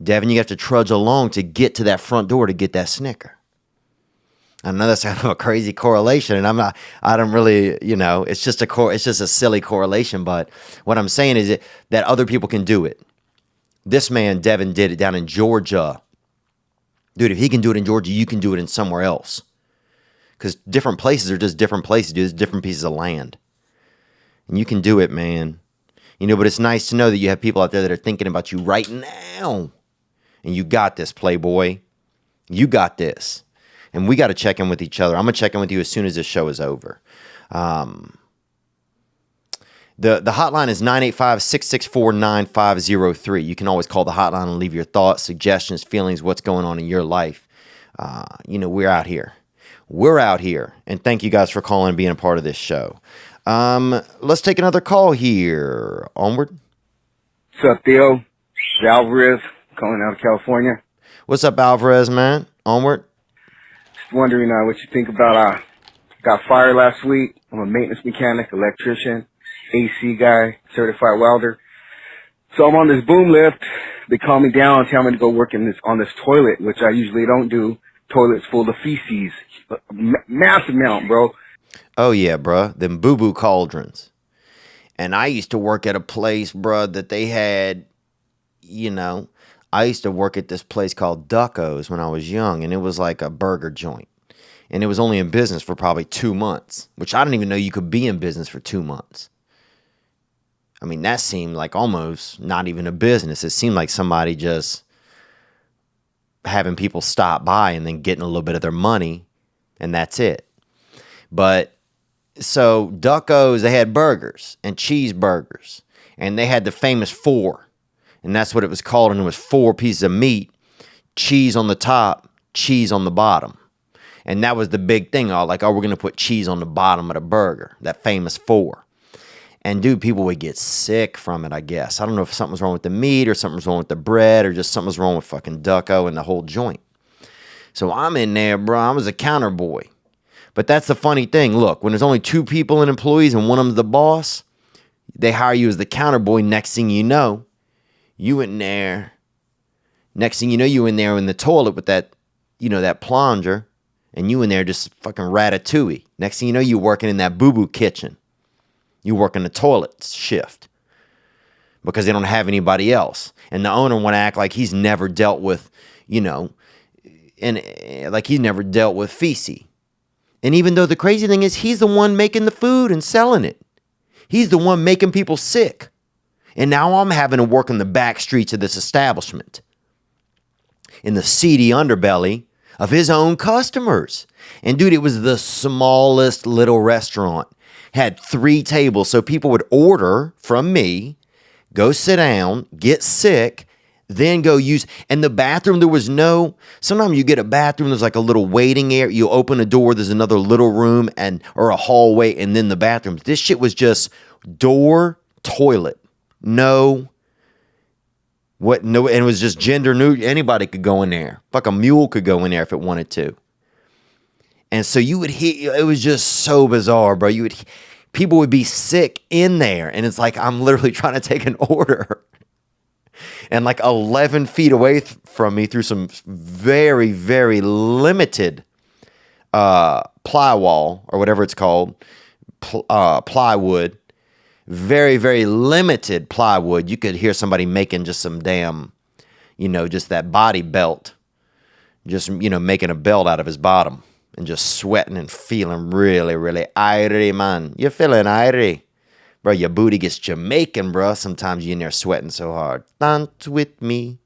[SPEAKER 1] Devin, you have to trudge along to get to that front door to get that Snicker. I know that's kind of a crazy correlation, and I don't really, it's just a silly correlation. But what I'm saying is that other people can do it. This man, Devin, did it down in Georgia. Dude, if he can do it in Georgia, you can do it in somewhere else. Because different places are just different places, dude. There's different pieces of land. And you can do it, man. But it's nice to know that you have people out there that are thinking about you right now. And you got this, Playboy. You got this. And we got to check in with each other. I'm going to check in with you as soon as this show is over. The hotline is 985-664-9503. You can always call the hotline and leave your thoughts, suggestions, feelings, what's going on in your life. We're out here. We're out here. And thank you guys for calling and being a part of this show. Let's take another call here. Onward.
[SPEAKER 4] What's up, Theo? It's Alvarez, calling out of California.
[SPEAKER 1] What's up, Alvarez, man? Onward.
[SPEAKER 4] Just wondering what you think about, got fired last week. I'm a maintenance mechanic, electrician, AC guy, certified welder. So I'm on this boom lift. They call me down and tell me to go work on this toilet, which I usually don't do. Toilet's full of feces. Massive amount, bro.
[SPEAKER 1] Oh, yeah, bro. Them boo-boo cauldrons. And I used to work at a place, bro, that they had, I used to work at this place called Ducko's when I was young, and it was like a burger joint. And it was only in business for probably 2 months, which I didn't even know you could be in business for 2 months. I mean, that seemed like almost not even a business. It seemed like somebody just having people stop by and then getting a little bit of their money, and that's it. But so Ducko's, they had burgers and cheeseburgers, and they had the famous 4, and that's what it was called, and it was 4 pieces of meat, cheese on the top, cheese on the bottom. And that was the big thing. We're going to put cheese on the bottom of the burger, that famous 4. And, dude, people would get sick from it, I guess. I don't know if something was wrong with the meat or something was wrong with the bread or just something was wrong with fucking Ducko and the whole joint. So I'm in there, bro. I was a counter boy. But that's the funny thing. Look, when there's only 2 people and employees and one of them's the boss, they hire you as the counter boy. Next thing you know, you in there. Next thing you know, you in there in the toilet with that, that plunger, and you in there just fucking ratatouille. Next thing you know, you working in that boo-boo kitchen. You working the toilet shift because they don't have anybody else. And the owner want to act like he's never dealt with, and like he's never dealt with feces. And even though the crazy thing is he's the one making the food and selling it. He's the one making people sick. And now I'm having to work in the back streets of this establishment, in the seedy underbelly of his own customers. And dude, it was the smallest little restaurant. Had 3 tables, so people would order from me, go sit down, get sick, then go use. And the bathroom, there was no. Sometimes you get a bathroom, there's like a little waiting area. You open a door, there's another little room or a hallway, and then the bathrooms. This shit was just door, toilet. And it was just gender neutral. Anybody could go in there. Fuck, a mule could go in there if it wanted to. And so you would hear, it was just so bizarre, bro. People would be sick in there. And it's like, I'm literally trying to take an order. And like 11 feet away from me through some very, very limited plywall or whatever it's called, plywood. Very, very limited plywood. You could hear somebody making just some damn, just that body belt. Just, making a belt out of his bottom. And just sweating and feeling really, really irie, man. You're feeling irie. Bro, your booty gets Jamaican, bro. Sometimes you're in there sweating so hard. Dance with me.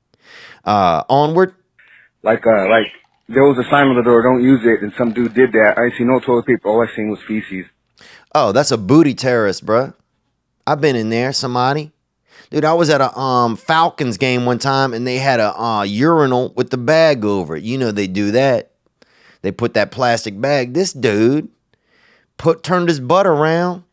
[SPEAKER 1] Onward.
[SPEAKER 4] Like there was a sign on the door, don't use it, and some dude did that. I didn't see no toilet paper. All I seen was feces.
[SPEAKER 1] Oh, that's a booty terrorist, bro. I've been in there, somebody. Dude, I was at a Falcons game one time, and they had a urinal with the bag over it. They do that. They put that plastic bag. This dude turned his butt around,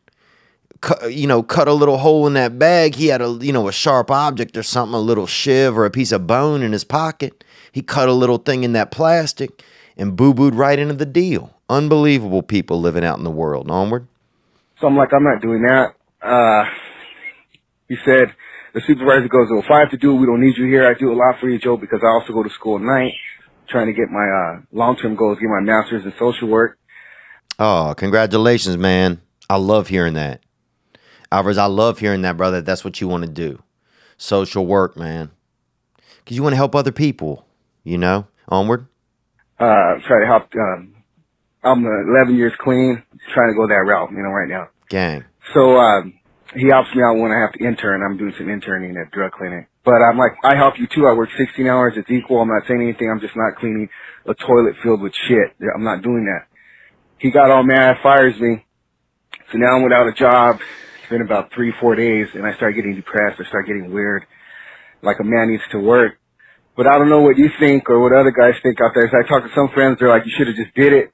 [SPEAKER 1] cut a little hole in that bag. He had a sharp object or something, a little shiv or a piece of bone in his pocket. He cut a little thing in that plastic and boo-booed right into the deal. Unbelievable people living out in the world. Onward.
[SPEAKER 4] So I'm like, I'm not doing that. He said, the supervisor goes, well, if I have to do it, we don't need you here. I do a lot for you, Joe, because I also go to school at night, trying to get my long-term goals, get my master's in social work.
[SPEAKER 1] Oh, congratulations, man. I love hearing that. Alvarez, I love hearing that, brother. That's what you want to do. Social work, man. Because you want to help other people, Onward.
[SPEAKER 4] Try to help. I'm 11 years clean, trying to go that route, right now.
[SPEAKER 1] Gang.
[SPEAKER 4] So he helps me out when I have to intern. I'm doing some interning at drug clinic. But I'm like, I help you too. I work 16 hours. It's equal. I'm not saying anything. I'm just not cleaning a toilet filled with shit. I'm not doing that. He got all mad, fires me. So now I'm without a job. It's been about 3-4 days, and I start getting depressed. I start getting weird, like a man needs to work. But I don't know what you think or what other guys think out there. So I talk to some friends. They're like, you should have just did it.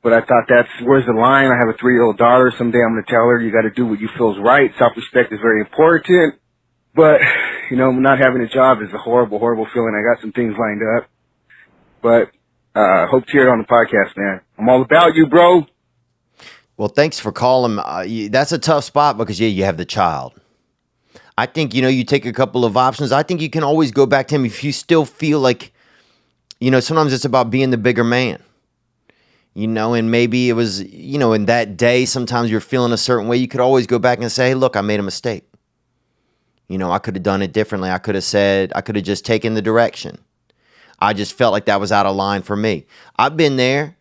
[SPEAKER 4] But I thought where's the line? I have a 3-year-old daughter. Someday I'm going to tell her, you got to do what you feel is right. Self-respect is very important. But, not having a job is a horrible, horrible feeling. I got some things lined up. But hope to hear it on the podcast, man. I'm all about you, bro.
[SPEAKER 1] Well, thanks for calling. That's a tough spot because, you have the child. I think, you take a couple of options. I think you can always go back to him if you still feel like, sometimes it's about being the bigger man. And maybe it was, in that day, sometimes you're feeling a certain way. You could always go back and say, hey, look, I made a mistake. I could have done it differently. I could have just taken the direction. I just felt like that was out of line for me. I've been there.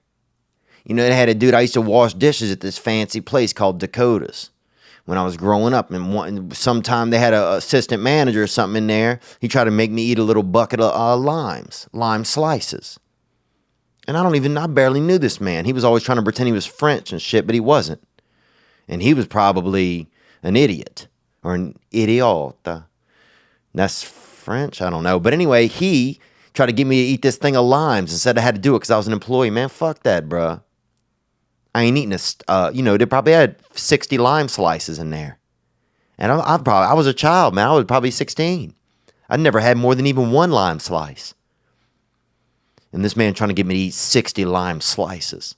[SPEAKER 1] They had a dude, I used to wash dishes at this fancy place called Dakota's when I was growing up. And sometime they had an assistant manager or something in there. He tried to make me eat a little bucket of lime slices. And I barely knew this man. He was always trying to pretend he was French and shit, but he wasn't. And he was probably an idiot or an idiota. That's French? I don't know. But anyway, he tried to get me to eat this thing of limes and said I had to do it because I was an employee. Man, fuck that, bro. I ain't eating they probably had 60 lime slices in there. And I was a child, man. I was probably 16. I'd never had more than even one lime slice. And this man trying to get me to eat 60 lime slices.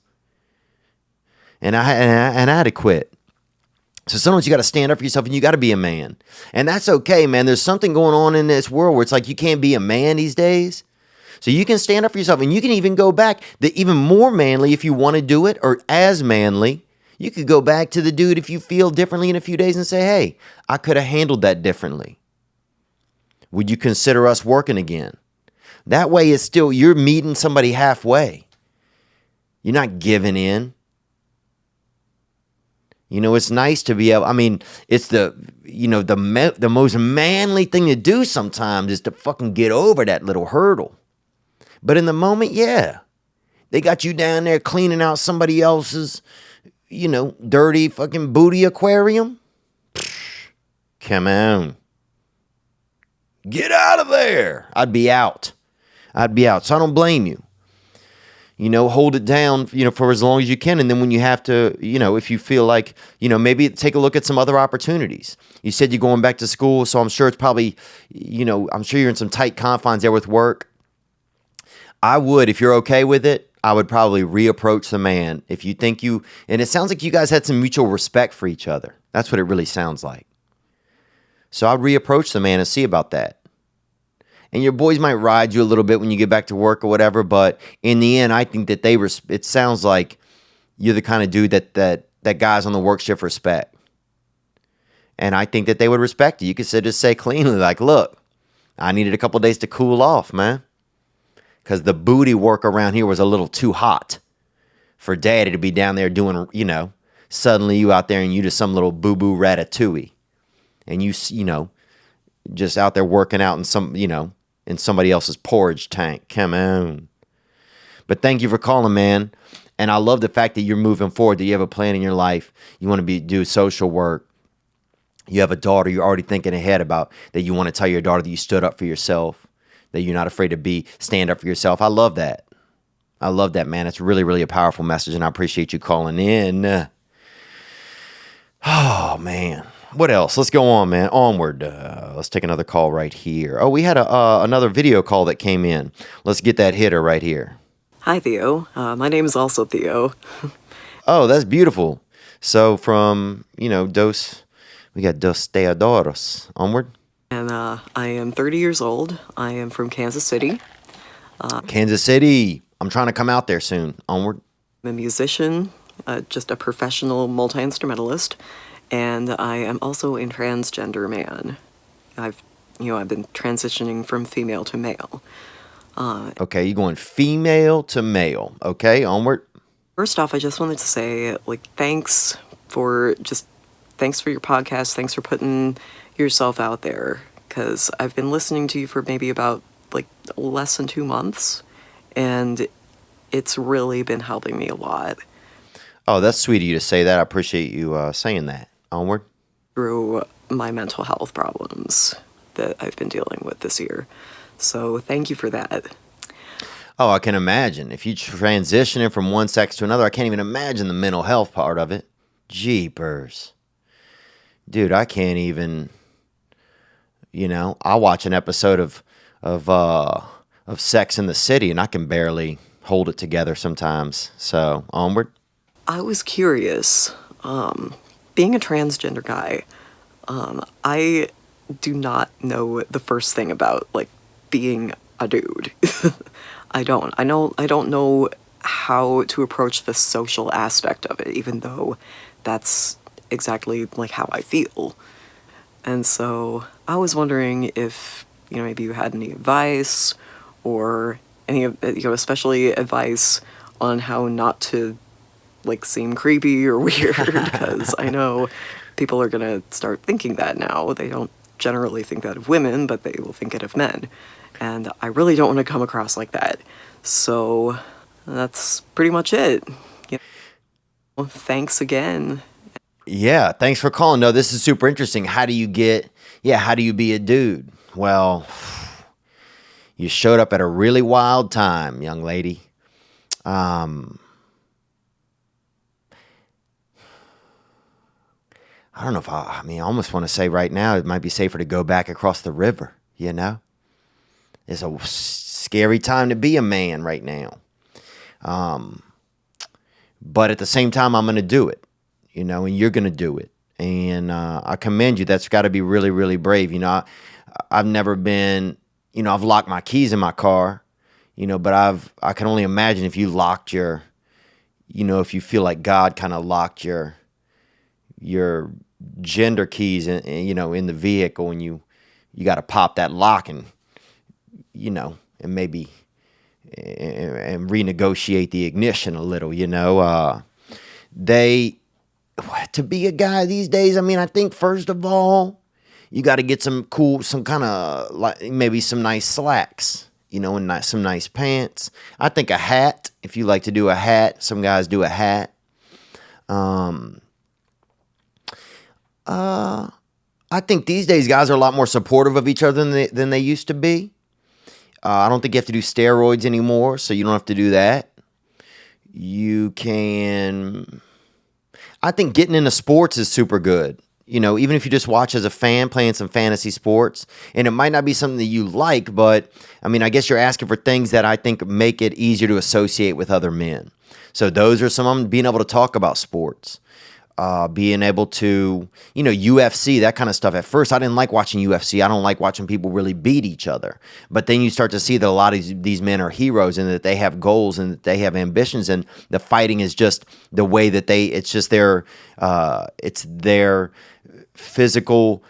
[SPEAKER 1] And I had to quit. So sometimes you got to stand up for yourself and you got to be a man. And that's okay, man. There's something going on in this world where it's like you can't be a man these days. So you can stand up for yourself and you can even go back even more manly if you want to do it, or as manly. You could go back to the dude if you feel differently in a few days and say, hey, I could have handled that differently. Would you consider us working again? That way it's still, you're meeting somebody halfway. You're not giving in. You know, it's nice to be able, I mean, it's the most manly thing to do sometimes is to fucking get over that little hurdle. But in the moment, yeah, they got you down there cleaning out somebody else's, dirty fucking booty aquarium. Come on. Get out of there. I'd be out. So I don't blame you. Hold it down, for as long as you can. And then when you have to, if you feel like, maybe take a look at some other opportunities. You said you're going back to school, so I'm sure it's probably, I'm sure you're in some tight confines there with work. I would, if you're okay with it, I would probably reapproach the man. If you think and it sounds like you guys had some mutual respect for each other. That's what it really sounds like. So I'd reapproach the man and see about that. And your boys might ride you a little bit when you get back to work or whatever, but in the end, I think that it sounds like you're the kind of dude that guys on the work shift respect. And I think that they would respect you. You could just say cleanly, like, look, I needed a couple days to cool off, man. Because the booty work around here was a little too hot for daddy to be down there doing, suddenly you out there and you just some little boo-boo ratatouille. And you just out there working out in somebody else's porridge tank. Come on. But thank you for calling, man. And I love the fact that you're moving forward, that you have a plan in your life. You want to do social work. You have a daughter. You're already thinking ahead about that. You want to tell your daughter that you stood up for yourself, that you're not afraid to stand up for yourself. I love that. I love that, man. It's really, really a powerful message, and I appreciate you calling in. Oh, man. What else? Let's go on, man. Onward. Let's take another call right here. Oh, we had another video call that came in. Let's get that hitter right here.
[SPEAKER 5] Hi, Theo. My name is also Theo.
[SPEAKER 1] Oh, that's beautiful. So from, we got Dos Teodoros. Onward.
[SPEAKER 5] And I am 30 years old. I am from Kansas City.
[SPEAKER 1] Kansas City. I'm trying to come out there soon. Onward.
[SPEAKER 5] I'm a musician, just a professional multi-instrumentalist. And I am also a transgender man. I've been transitioning from female to male.
[SPEAKER 1] Okay, you're going female to male. Okay, onward.
[SPEAKER 5] First off, I just wanted to say, thanks for your podcast. Thanks for putting yourself out there. Because I've been listening to you for maybe about, less than 2 months. And it's really been helping me a lot.
[SPEAKER 1] Oh, that's sweet of you to say that. I appreciate you saying that. Onward.
[SPEAKER 5] Through my mental health problems that I've been dealing with this year. So thank you for that.
[SPEAKER 1] Oh, I can imagine. If you transitioning from one sex to another, I can't even imagine the mental health part of it. Jeepers. Dude, I can't even, I watch an episode of Sex in the City and I can barely hold it together sometimes. So, onward.
[SPEAKER 5] I was curious, being a transgender guy, I do not know the first thing about, being a dude. I don't know how to approach the social aspect of it, even though that's exactly, how I feel. And so I was wondering if, maybe you had any advice or any of, especially advice on how not to seem creepy or weird, because I know people are gonna start thinking that now. They don't generally think that of women, but they will think it of men. And I really don't want to come across like that. So that's pretty much it. Thanks again.
[SPEAKER 1] Yeah, thanks for calling. No, this is super interesting. How do you be a dude? Well, you showed up at a really wild time, young lady. I don't know if I almost want to say right now it might be safer to go back across the river, It's a scary time to be a man right now. But at the same time, I'm going to do it, and you're going to do it. And I commend you. That's got to be really, really brave. I've never been, I've locked my keys in my car, but I can only imagine if you locked your, if you feel like God kind of locked your gender keys in the vehicle, and you got to pop that lock and and maybe and renegotiate the ignition a little. To be a guy these days, I think first of all you got to get some kind of like maybe some nice slacks, and some nice pants. I think a hat, if you like to do a hat, some guys do a hat. I think these days guys are a lot more supportive of each other than they used to be. I don't think you have to do steroids anymore, so you don't have to do that. I think getting into sports is super good. Even if you just watch as a fan, playing some fantasy sports, and it might not be something that you like, but I guess you're asking for things that I think make it easier to associate with other men. So those are some of them, being able to talk about sports. Being able to, UFC, that kind of stuff. At first, I didn't like watching UFC. I don't like watching people really beat each other. But then you start to see that a lot of these men are heroes, and that they have goals, and that they have ambitions, and the fighting is just the way that it's just their physical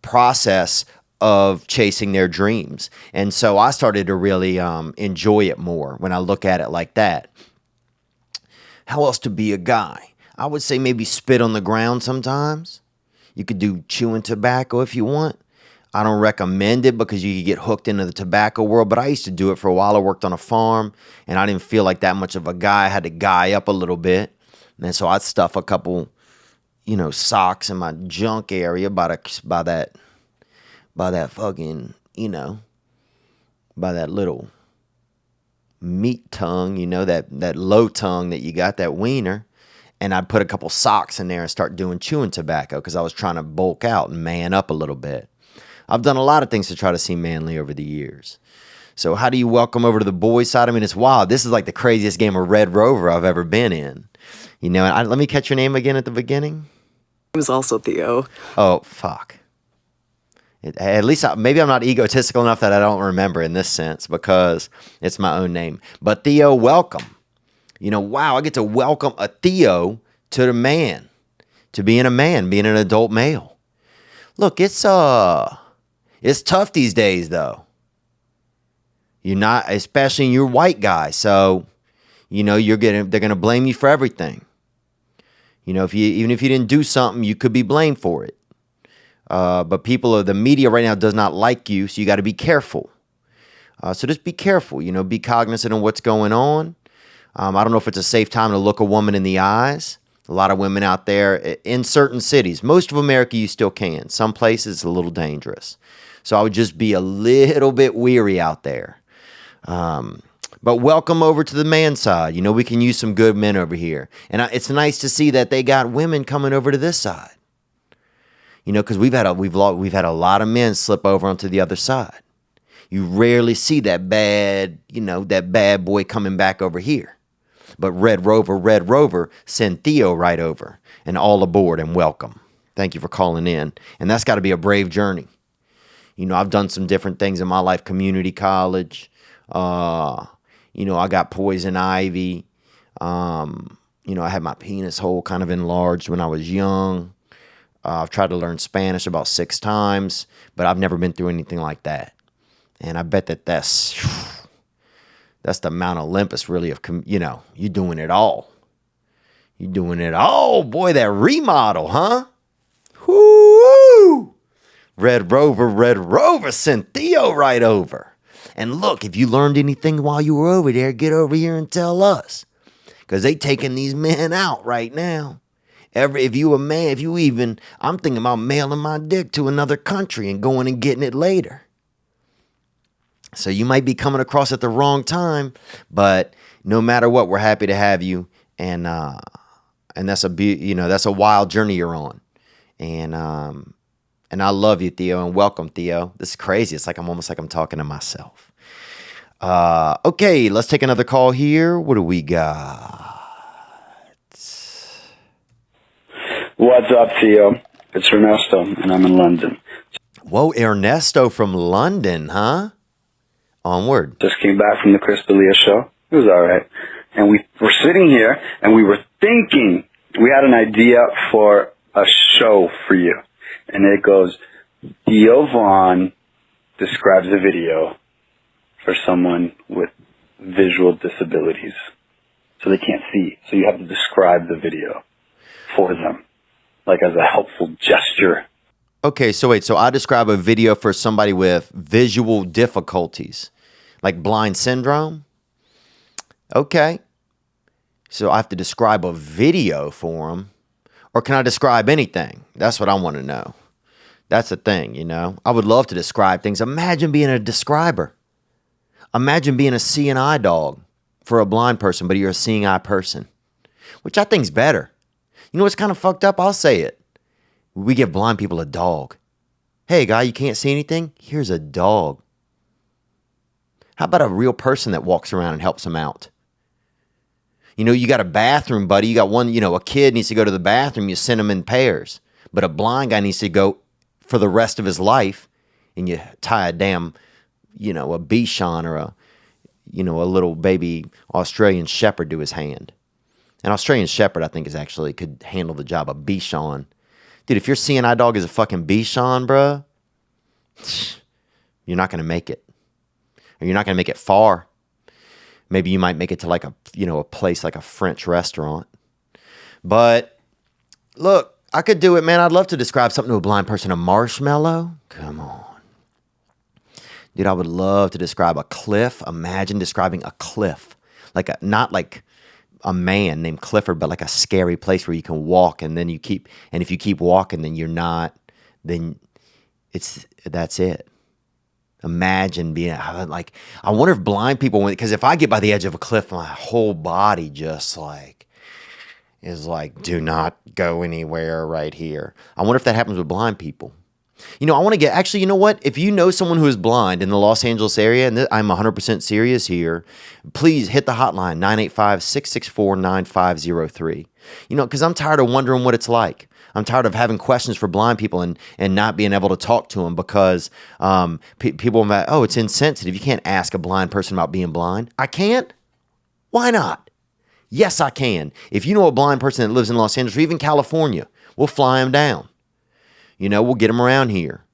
[SPEAKER 1] process of chasing their dreams. And so I started to really enjoy it more when I look at it like that. How else to be a guy? I would say maybe spit on the ground sometimes. You could do chewing tobacco if you want. I don't recommend it because you could get hooked into the tobacco world, but I used to do it for a while. I worked on a farm, and I didn't feel like that much of a guy. I had to guy up a little bit. And so I'd stuff a couple, socks in my junk area by that fucking, by that little meat tongue, that low tongue that you got, that wiener. And I'd put a couple socks in there and start doing chewing tobacco because I was trying to bulk out and man up a little bit. I've done a lot of things to try to seem manly over the years. So how do you welcome over to the boys' side? It's wild. This is like the craziest game of Red Rover I've ever been in. Let me catch your name again at the beginning.
[SPEAKER 5] It was also Theo.
[SPEAKER 1] Oh, fuck. At least maybe I'm not egotistical enough that I don't remember in this sense because it's my own name. But Theo, welcome. Wow, I get to welcome a Theo to the man, to being a man, being an adult male. Look, it's tough these days, though. You're not, especially you're white guy, so they're gonna blame you for everything. Even if you didn't do something, you could be blamed for it. But the media right now does not like you, so you got to be careful. So just be careful. Be cognizant of what's going on. I don't know if it's a safe time to look a woman in the eyes. A lot of women out there in certain cities. Most of America, you still can. Some places, it's a little dangerous. So I would just be a little bit weary out there. But welcome over to the man side. We can use some good men over here. And it's nice to see that they got women coming over to this side. Because we've had a lot of men slip over onto the other side. You rarely see that bad boy coming back over here. But Red Rover, send Theo right over. And all aboard and welcome. Thank you for calling in. And that's got to be a brave journey. I've done some different things in my life. Community college. I got poison ivy. I had my penis hole kind of enlarged when I was young. I've tried to learn Spanish about 6 times. But I've never been through anything like that. And I bet that's the Mount Olympus, really, of, you're doing it all. You're doing it all. Boy, that remodel, huh? Whoo! Red Rover sent Theo right over. And look, if you learned anything while you were over there, get over here and tell us. Because they taking these men out right now. If you a man, I'm thinking about mailing my dick to another country and going and getting it later. So you might be coming across at the wrong time, but no matter what, we're happy to have you, and that's a wild journey you're on, and I love you, Theo, and welcome, Theo. This is crazy. It's like I'm talking to myself. Okay, let's take another call here. What do we got?
[SPEAKER 6] What's up, Theo? It's Ernesto, and I'm in London.
[SPEAKER 1] Whoa, Ernesto from London, huh? Onward.
[SPEAKER 6] Just came back from the Chris D'Elia show. It was all right. And we were sitting here, and we were thinking, we had an idea for a show for you. And it goes, Theo Vaughn describes a video for someone with visual disabilities. So they can't see. So you have to describe the video for them, like as a helpful gesture.
[SPEAKER 1] Okay, so wait, so I describe a video for somebody with visual difficulties, like blind syndrome? Okay. So I have to describe a video for them, or can I describe anything? That's what I want to know. That's the thing, you know? I would love to describe things. Imagine being a describer. Imagine being a seeing eye dog for a blind person, but you're a seeing eye person, which I think's better. You know what's kind of fucked up? I'll say it. We give blind people a dog. Hey, guy, you can't see anything? Here's a dog. How about a real person that walks around and helps them out? You know, you got a bathroom, buddy. You got one, you know, a kid needs to go to the bathroom. You send them in pairs. But a blind guy needs to go for the rest of his life, and you tie a damn, you know, a Bichon or a, you know, a little baby Australian Shepherd to his hand. An Australian Shepherd, I think, is actually could handle the job of Bichon. Dude, if your seeing eye dog is a fucking Bichon, bruh, you're not going to make it. Or you're not going to make it far. Maybe you might make it to like a, you know, a place like a French restaurant. But look, I could do it, man. I'd love to describe something to a blind person. A marshmallow? Come on. Dude, I would love to describe a cliff. Imagine describing a cliff. Like a, not like a man named Clifford, but like a scary place where you can walk, and then you keep, and if you keep walking, then you're not, then that's it. Imagine being like, I wonder if blind people, because if I get by the edge of a cliff, my whole body just like, is like, do not go anywhere right here. I wonder if that happens with blind people. You know, I want to get, actually, you know what? If you know someone who is blind in the Los Angeles area, and I'm 100% serious here, please hit the hotline, 985-664-9503. You know, because I'm tired of wondering what it's like. I'm tired of having questions for blind people and not being able to talk to them because people are like, oh, it's insensitive. You can't ask a blind person about being blind. I can't? Why not? Yes, I can. If you know a blind person that lives in Los Angeles or even California, we'll fly them down. You know, we'll get them around here.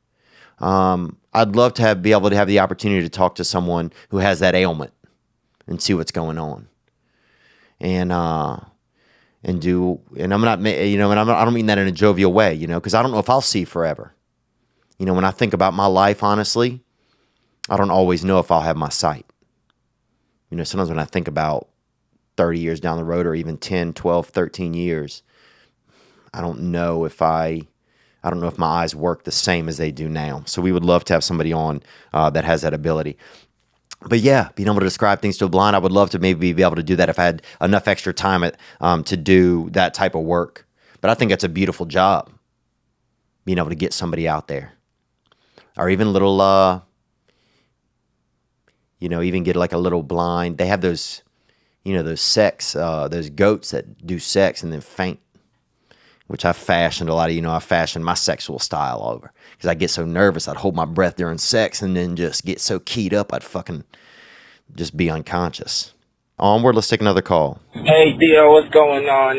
[SPEAKER 1] I'd love to be able to have the opportunity to talk to someone who has that ailment and see what's going on. And I'm not, you know, and I don't mean that in a jovial way, you know, because I don't know if I'll see forever. You know, when I think about my life, honestly, I don't always know if I'll have my sight. You know, sometimes when I think about 30 years down the road or even 10, 12, 13 years, I don't know if my eyes work the same as they do now. So we would love to have somebody on that has that ability. But yeah, being able to describe things to a blind, I would love to maybe be able to do that if I had enough extra time to do that type of work. But I think that's a beautiful job, being able to get somebody out there. Or even little, you know, even get like a little blind. They have those, you know, those goats that do sex and then faint, which I fashioned a lot of, you know, I fashioned my sexual style over. Because I get so nervous, I'd hold my breath during sex and then just get so keyed up, I'd fucking just be unconscious. Onward, let's take another call.
[SPEAKER 7] Hey, Theo, what's going on?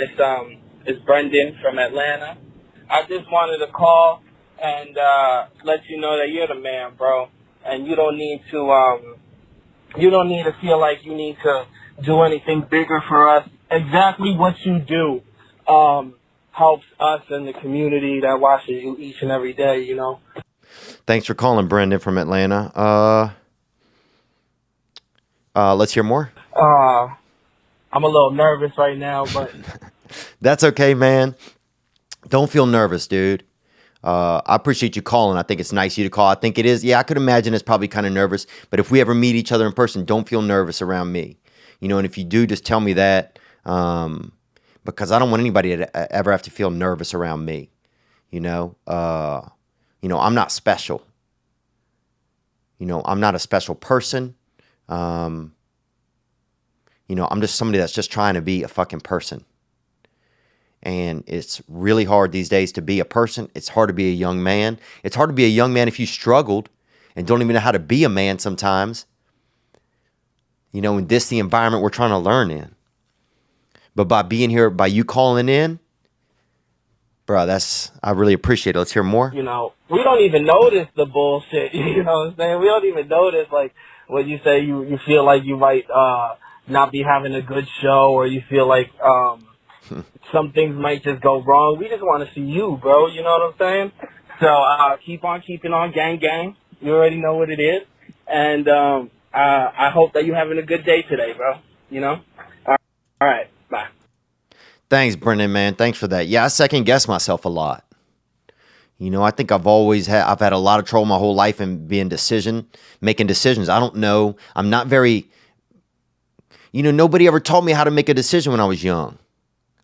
[SPEAKER 7] It's Brendan from Atlanta. I just wanted to call and let you know that you're the man, bro. And you don't need to feel like you need to do anything bigger for us. Exactly what you do helps us and the community that watches you each and every day, you know.
[SPEAKER 1] Thanks for calling, Brendan from Atlanta. Let's hear more.
[SPEAKER 7] I'm a little nervous right now, but
[SPEAKER 1] that's okay, man. Don't feel nervous, dude. I appreciate you calling. I think it's nice of you to call. I think it is. Yeah, I could imagine it's probably kind of nervous. But if we ever meet each other in person, don't feel nervous around me. You know, and if you do, just tell me that. Because I don't want anybody to ever have to feel nervous around me. You know, I'm not special. You know, I'm not a special person. You know, I'm just somebody that's just trying to be a fucking person. And it's really hard these days to be a person. It's hard to be a young man. It's hard to be a young man if you struggled and don't even know how to be a man sometimes. You know, in the environment we're trying to learn in. But by being here, by you calling in, bro, I really appreciate it. Let's hear more.
[SPEAKER 7] You know, we don't even notice the bullshit. You know what I'm saying? We don't even notice, like, when you say you feel like you might not be having a good show, or you feel like some things might just go wrong. We just want to see you, bro. You know what I'm saying? So keep on keeping on, gang, gang. You already know what it is. And I hope that you're having a good day today, bro. You know? All right. Bye.
[SPEAKER 1] Thanks, Brendan, man. Thanks for that. Yeah, I second guess myself a lot. You know, I think I've had a lot of trouble my whole life in making decisions. I don't know. I'm not very, nobody ever taught me how to make a decision when I was young.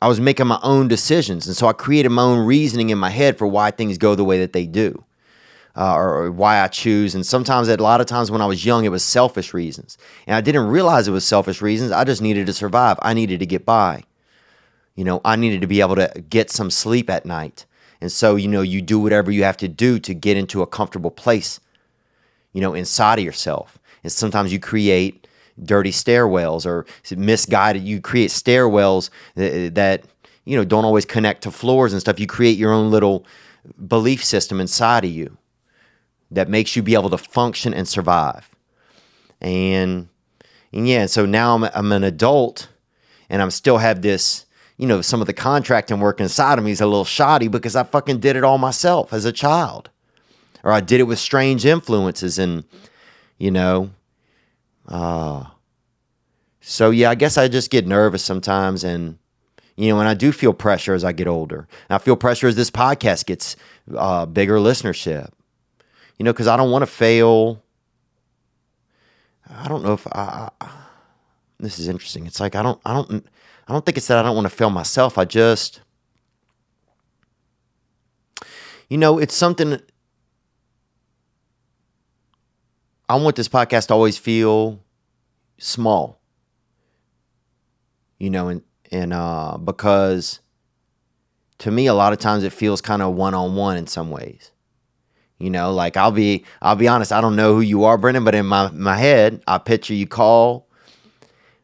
[SPEAKER 1] I was making my own decisions. And so I created my own reasoning in my head for why things go the way that they do, or why I choose. And a lot of times when I was young, it was selfish reasons. And I didn't realize it was selfish reasons. I just needed to survive. I needed to get by. I needed to be able to get some sleep at night. And so, you do whatever you have to do to get into a comfortable place, inside of yourself. And sometimes you create dirty stairwells or misguided. You create stairwells that don't always connect to floors and stuff. You create your own little belief system inside of you that makes you be able to function and survive. And so now I'm an adult, and I'm still have this, some of the contracting work inside of me is a little shoddy because I fucking did it all myself as a child, or I did it with strange influences, and so yeah, I guess I just get nervous sometimes, and and I do feel pressure as I get older. And I feel pressure as this podcast gets bigger listenership. Because I don't want to fail. I don't know if this is interesting. It's like I don't think it's that I don't want to fail myself. I just, it's something. I want this podcast to always feel small. And because to me, a lot of times it feels kind of one-on-one in some ways. Like I'll be honest, I don't know who you are, Brendan, but in my head, I picture you call.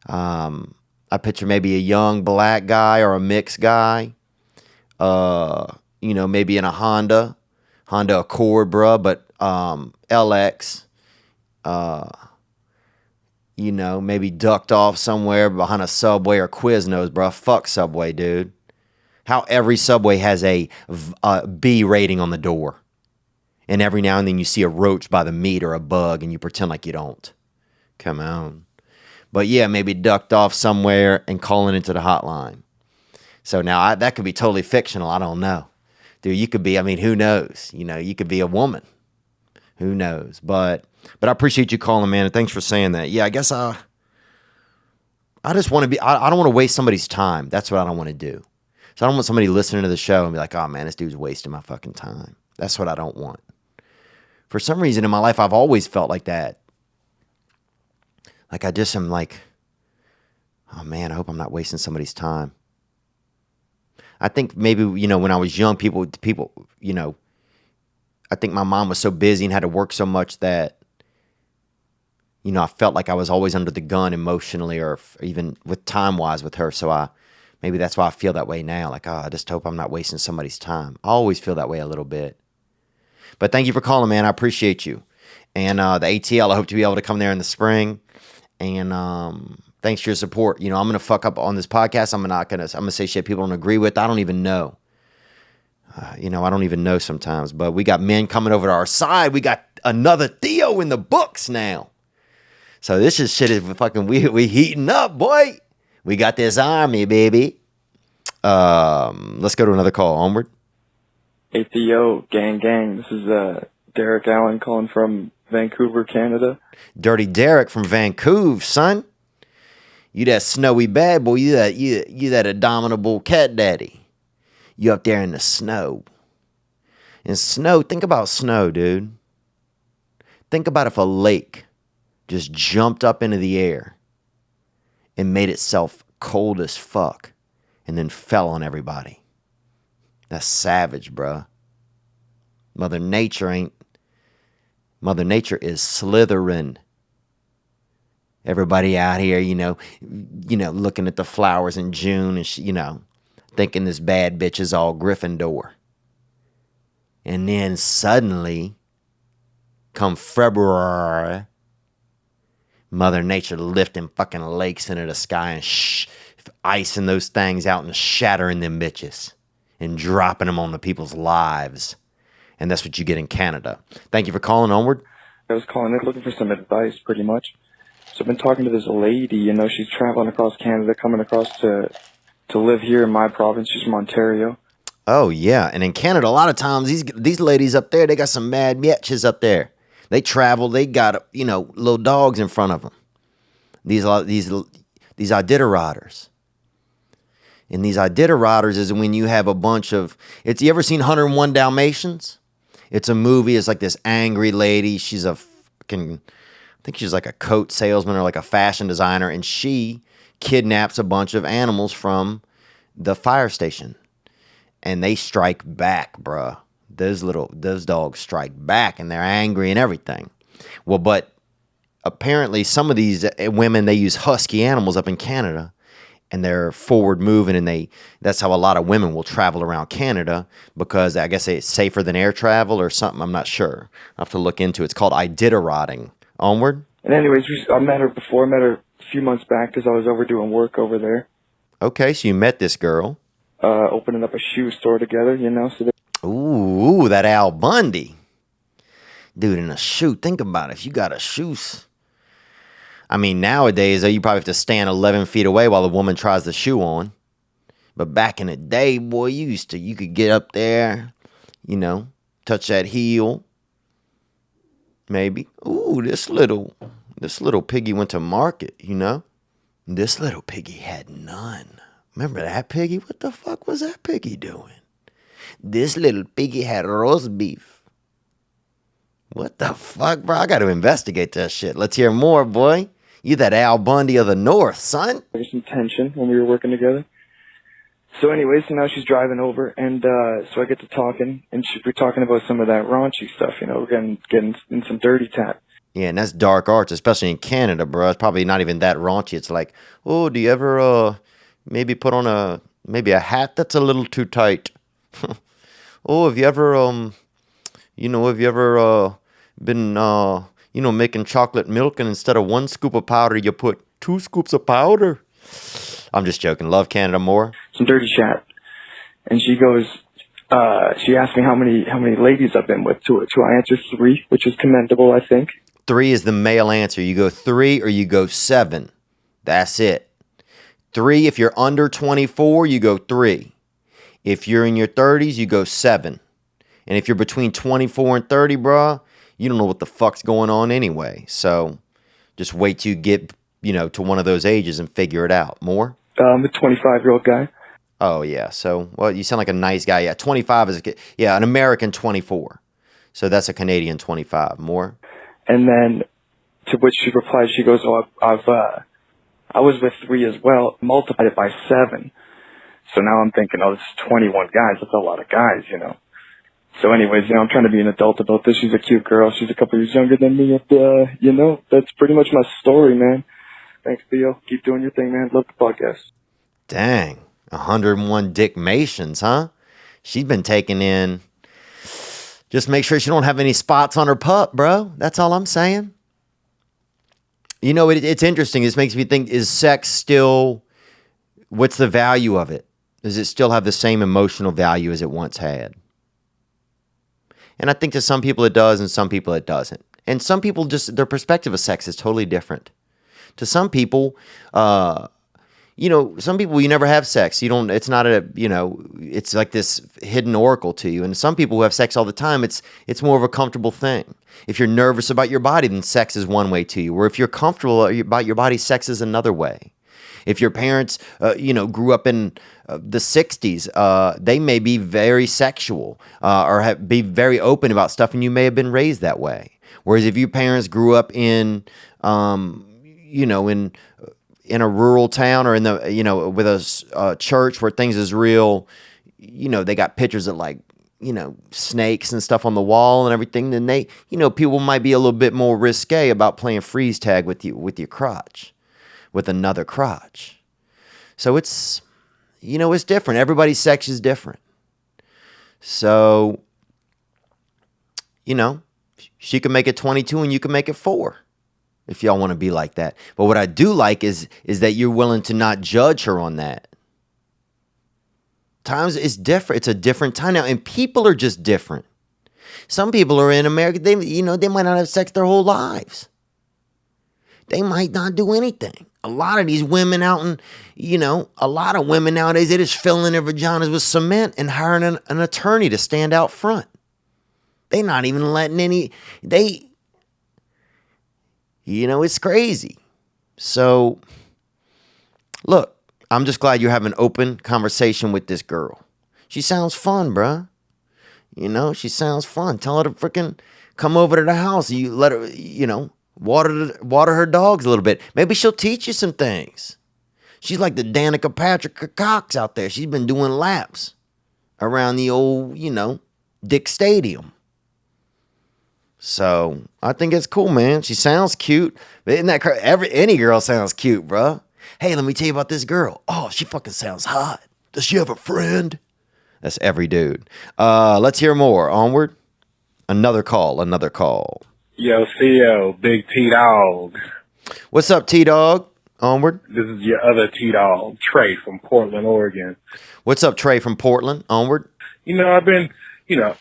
[SPEAKER 1] I picture maybe a young black guy or a mixed guy, maybe in a Honda Accord, bruh, but LX, maybe ducked off somewhere behind a Subway or Quiznos, bruh. Fuck Subway, dude. How every Subway has a B rating on the door. And every now and then you see a roach by the meat or a bug and you pretend like you don't. Come on. But yeah, maybe ducked off somewhere and calling into the hotline. So now that could be totally fictional. I don't know. Dude, you could be, who knows? You could be a woman. Who knows? But I appreciate you calling, man. And thanks for saying that. Yeah, I guess I just want to be, I don't want to waste somebody's time. That's what I don't want to do. So I don't want somebody listening to the show and be like, oh man, this dude's wasting my fucking time. That's what I don't want. For some reason in my life, I've always felt like that. Like I just am like, oh man, I hope I'm not wasting somebody's time. I think maybe, when I was young, people, I think my mom was so busy and had to work so much that, I felt like I was always under the gun emotionally or even with time-wise with her. So maybe that's why I feel that way now. Like, I just hope I'm not wasting somebody's time. I always feel that way a little bit. But thank you for calling, man. I appreciate you. And the ATL, I hope to be able to come there in the spring. And thanks for your support. I'm going to fuck up on this podcast. I'm going to say shit people don't agree with. I don't even know. I don't even know sometimes. But we got men coming over to our side. We got another Theo in the books now. So this shit is fucking, we heating up, boy. We got this army, baby. Let's go to another call. Onward.
[SPEAKER 8] Hey Theo, gang. This is Derek Allen calling from Vancouver, Canada.
[SPEAKER 1] Dirty Derek from Vancouver, son. You that snowy bad boy. You that abominable cat daddy. You up there in the snow. And snow, think about snow, dude. Think about if a lake just jumped up into the air and made itself cold as fuck and then fell on everybody. That's savage, bruh. Mother Nature is slithering. Everybody out here, looking at the flowers in June and, thinking this bad bitch is all Gryffindor. And then suddenly, come February, Mother Nature lifting fucking lakes into the sky and icing those things out and shattering them bitches and dropping them on the people's lives. And that's what you get in Canada. Thank you for calling. Onward.
[SPEAKER 8] I was calling in looking for some advice, pretty much. So I've been talking to this lady, she's traveling across Canada, coming across to live here in my province. She's from Ontario.
[SPEAKER 1] Oh, yeah. And in Canada, a lot of times, these ladies up there, they got some mad bitches up there. They travel, they got, little dogs in front of them. These Iditarodders. And these Iditarodders is when you have a bunch of, you ever seen 101 Dalmatians? It's a movie, it's like this angry lady. She's I think she's like a coat salesman or like a fashion designer, and she kidnaps a bunch of animals from the fire station. And they strike back, bruh. Those dogs strike back, and they're angry and everything. Well, but apparently some of these women, they use husky animals up in Canada, and they're forward moving, and that's how a lot of women will travel around Canada, because I guess it's safer than air travel or something. I'm not sure. I'll have to look into it. It's called Iditarodding. Onward.
[SPEAKER 8] And anyways, I met her before. I met her a few months back because I was over doing work over there.
[SPEAKER 1] Okay, so you met this girl.
[SPEAKER 8] Opening up a shoe store together, so
[SPEAKER 1] Ooh, that Al Bundy. Dude, in a shoe. Think about it. If you got a shoes. I mean, nowadays, you probably have to stand 11 feet away while the woman tries the shoe on. But back in the day, boy, you could get up there, touch that heel. Maybe. Ooh, this little piggy went to market, This little piggy had none. Remember that piggy? What the fuck was that piggy doing? This little piggy had roast beef. What the fuck, bro? I got to investigate that shit. Let's hear more, boy. You that Al Bundy of the North, son.
[SPEAKER 8] There's some tension when we were working together. So anyways, so now she's driving over, and so I get to talking, and we're talking about some of that raunchy stuff, we're getting in some dirty tap.
[SPEAKER 1] Yeah, and that's dark arts, especially in Canada, bro. It's probably not even that raunchy. It's like, oh, do you ever maybe put on a hat that's a little too tight? Oh, have you ever been making chocolate milk, and instead of 1 scoop of powder, you put 2 scoops of powder? I'm just joking. Love Canada more.
[SPEAKER 8] Some dirty chat. And she goes, she asked me how many ladies I've been with. To I answer 3, which is commendable, I think.
[SPEAKER 1] 3 is the male answer. You go 3 or you go 7. That's it. 3, if you're under 24, you go 3. If you're in your 30s, you go 7. And if you're between 24 and 30, bruh, you don't know what the fuck's going on anyway. So just wait till you get, to one of those ages and figure it out. More?
[SPEAKER 8] I'm a 25-year-old guy.
[SPEAKER 1] Oh, yeah. So, well, you sound like a nice guy. Yeah, 25 is an American 24. So that's a Canadian 25. More?
[SPEAKER 8] And then to which she replied, she goes, oh, I was with 3 as well, multiplied it by 7. So now I'm thinking, oh, this is 21 guys. That's a lot of guys, So anyways, I'm trying to be an adult about this. She's a cute girl. She's a couple years younger than me. And, that's pretty much my story, man. Thanks, Theo. Keep doing your thing, man. Love the podcast.
[SPEAKER 1] Dang. 101 Dickmations, huh? She's been taking in. Just make sure she don't have any spots on her pup, bro. That's all I'm saying. It's interesting. This makes me think, is sex still, what's the value of it? Does it still have the same emotional value as it once had? And I think to some people it does, and some people it doesn't. And some people their perspective of sex is totally different. To some people, some people, you never have sex. It's not it's like this hidden oracle to you. And some people who have sex all the time, it's more of a comfortable thing. If you're nervous about your body, then sex is one way to you. Or if you're comfortable about your body, sex is another way. If your parents, grew up in the 60s, they may be very sexual or be very open about stuff, and you may have been raised that way. Whereas if your parents grew up in a rural town or in the, with a church where things is real, they got pictures of like, snakes and stuff on the wall and everything, then they, people might be a little bit more risque about playing freeze tag with your crotch, with another crotch. So it's, it's different. Everybody's sex is different. So, she can make it 22 and you can make it 4 if y'all want to be like that. But what I do like is that you're willing to not judge her on that. Times it's different. It's a different time now, and people are just different. Some people are in America, they might not have sex their whole lives. They might not do anything. A lot of these women out in, a lot of women nowadays, they just filling their vaginas with cement and hiring an attorney to stand out front. They not even letting it's crazy. So, look, I'm just glad you're having an open conversation with this girl. She sounds fun, bruh. She sounds fun. Tell her to freaking come over to the house. You let her, water her dogs a little bit. Maybe she'll teach you some things. She's like the Danica Patrick Cox out there. She's been doing laps around the old, Dick Stadium. So I think it's cool, man. She sounds cute. Isn't that crazy? Any girl sounds cute, bruh. Hey, let me tell you about this girl. Oh, she fucking sounds hot. Does she have a friend? That's every dude. Let's hear more. Onward. Another call.
[SPEAKER 9] Yo, Theo, big T-Dog.
[SPEAKER 1] What's up, T-Dog? Onward.
[SPEAKER 9] This is your other T-Dog, Trey from Portland, Oregon.
[SPEAKER 1] What's up, Trey from Portland? Onward.
[SPEAKER 9] I've been,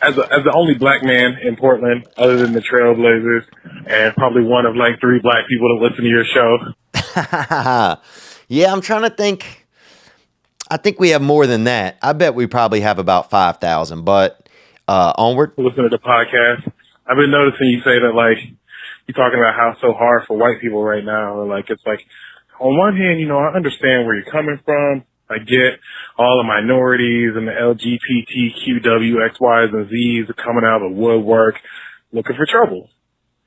[SPEAKER 9] as the only black man in Portland, other than the Trailblazers, and probably one of like 3 black people that listen to your show.
[SPEAKER 1] Yeah, I'm trying to think. I think we have more than that. I bet we probably have about 5,000, but onward.
[SPEAKER 9] Listen to the podcast. I've been noticing you say that, like, you're talking about how it's so hard for white people right now. Or like, it's like, on one hand, I understand where you're coming from. I get all the minorities and the LGBTQW, X, Y's, and Z's are coming out of the woodwork looking for trouble.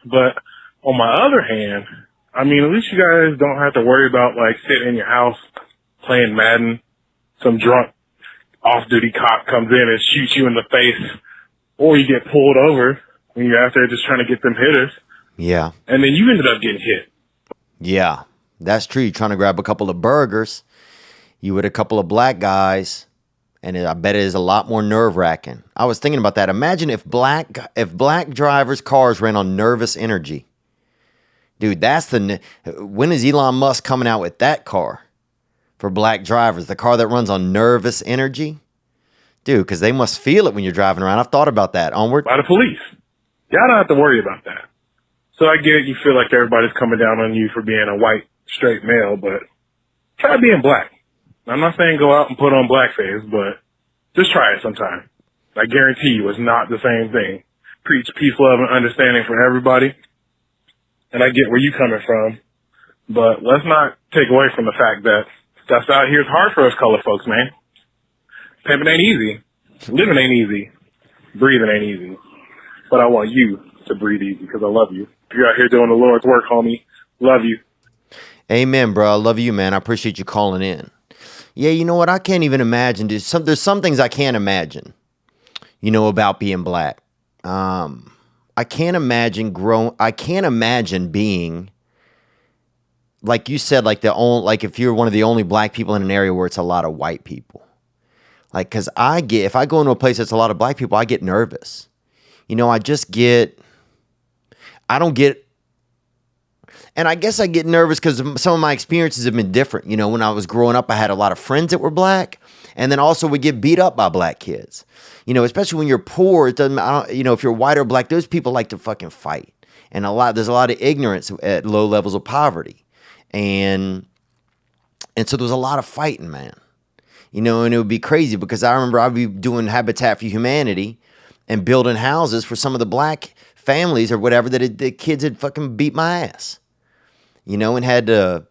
[SPEAKER 9] But on my other hand, at least you guys don't have to worry about, like, sitting in your house playing Madden. Some drunk off-duty cop comes in and shoots you in the face, or you get pulled over when you're out there just trying to get them hitters.
[SPEAKER 1] Yeah.
[SPEAKER 9] And then you ended up getting hit.
[SPEAKER 1] Yeah, that's true. You're trying to grab a couple of burgers. You with a couple of black guys, and I bet it is a lot more nerve-wracking. I was thinking about that. Imagine if black drivers' cars ran on nervous energy. Dude, when is Elon Musk coming out with that car for black drivers? The car that runs on nervous energy? Dude, because they must feel it when you're driving around. I've thought about that. Onward.
[SPEAKER 9] By the police. Y'all don't have to worry about that. So I get you feel like everybody's coming down on you for being a white, straight male, but try being black. I'm not saying go out and put on blackface, but just try it sometime. I guarantee you it's not the same thing. Preach peace, love, and understanding for everybody. And I get where you're coming from, but let's not take away from the fact that stuff out here is hard for us colored folks, man. Pimping ain't easy. Living ain't easy. Breathing ain't easy. But I want you to breathe easy because I love you. You're out here doing the Lord's work, homie. Love you.
[SPEAKER 1] Amen, bro. I love you, man. I appreciate you calling in. Yeah, you know what? I can't even imagine. There's some things I can't imagine, about being black. I can't imagine being, like you said, like if you're one of the only black people in an area where it's a lot of white people. Like, cause if I go into a place that's a lot of black people, I get nervous. And I guess I get nervous because some of my experiences have been different. When I was growing up, I had a lot of friends that were black, and then also we get beat up by black kids. Especially when you're poor, it doesn't. If you're white or black, those people like to fucking fight, and there's a lot of ignorance at low levels of poverty, and so there was a lot of fighting, man. And it would be crazy because I remember I'd be doing Habitat for Humanity and building houses for some of the black families or whatever that the kids had fucking beat my ass. And had to,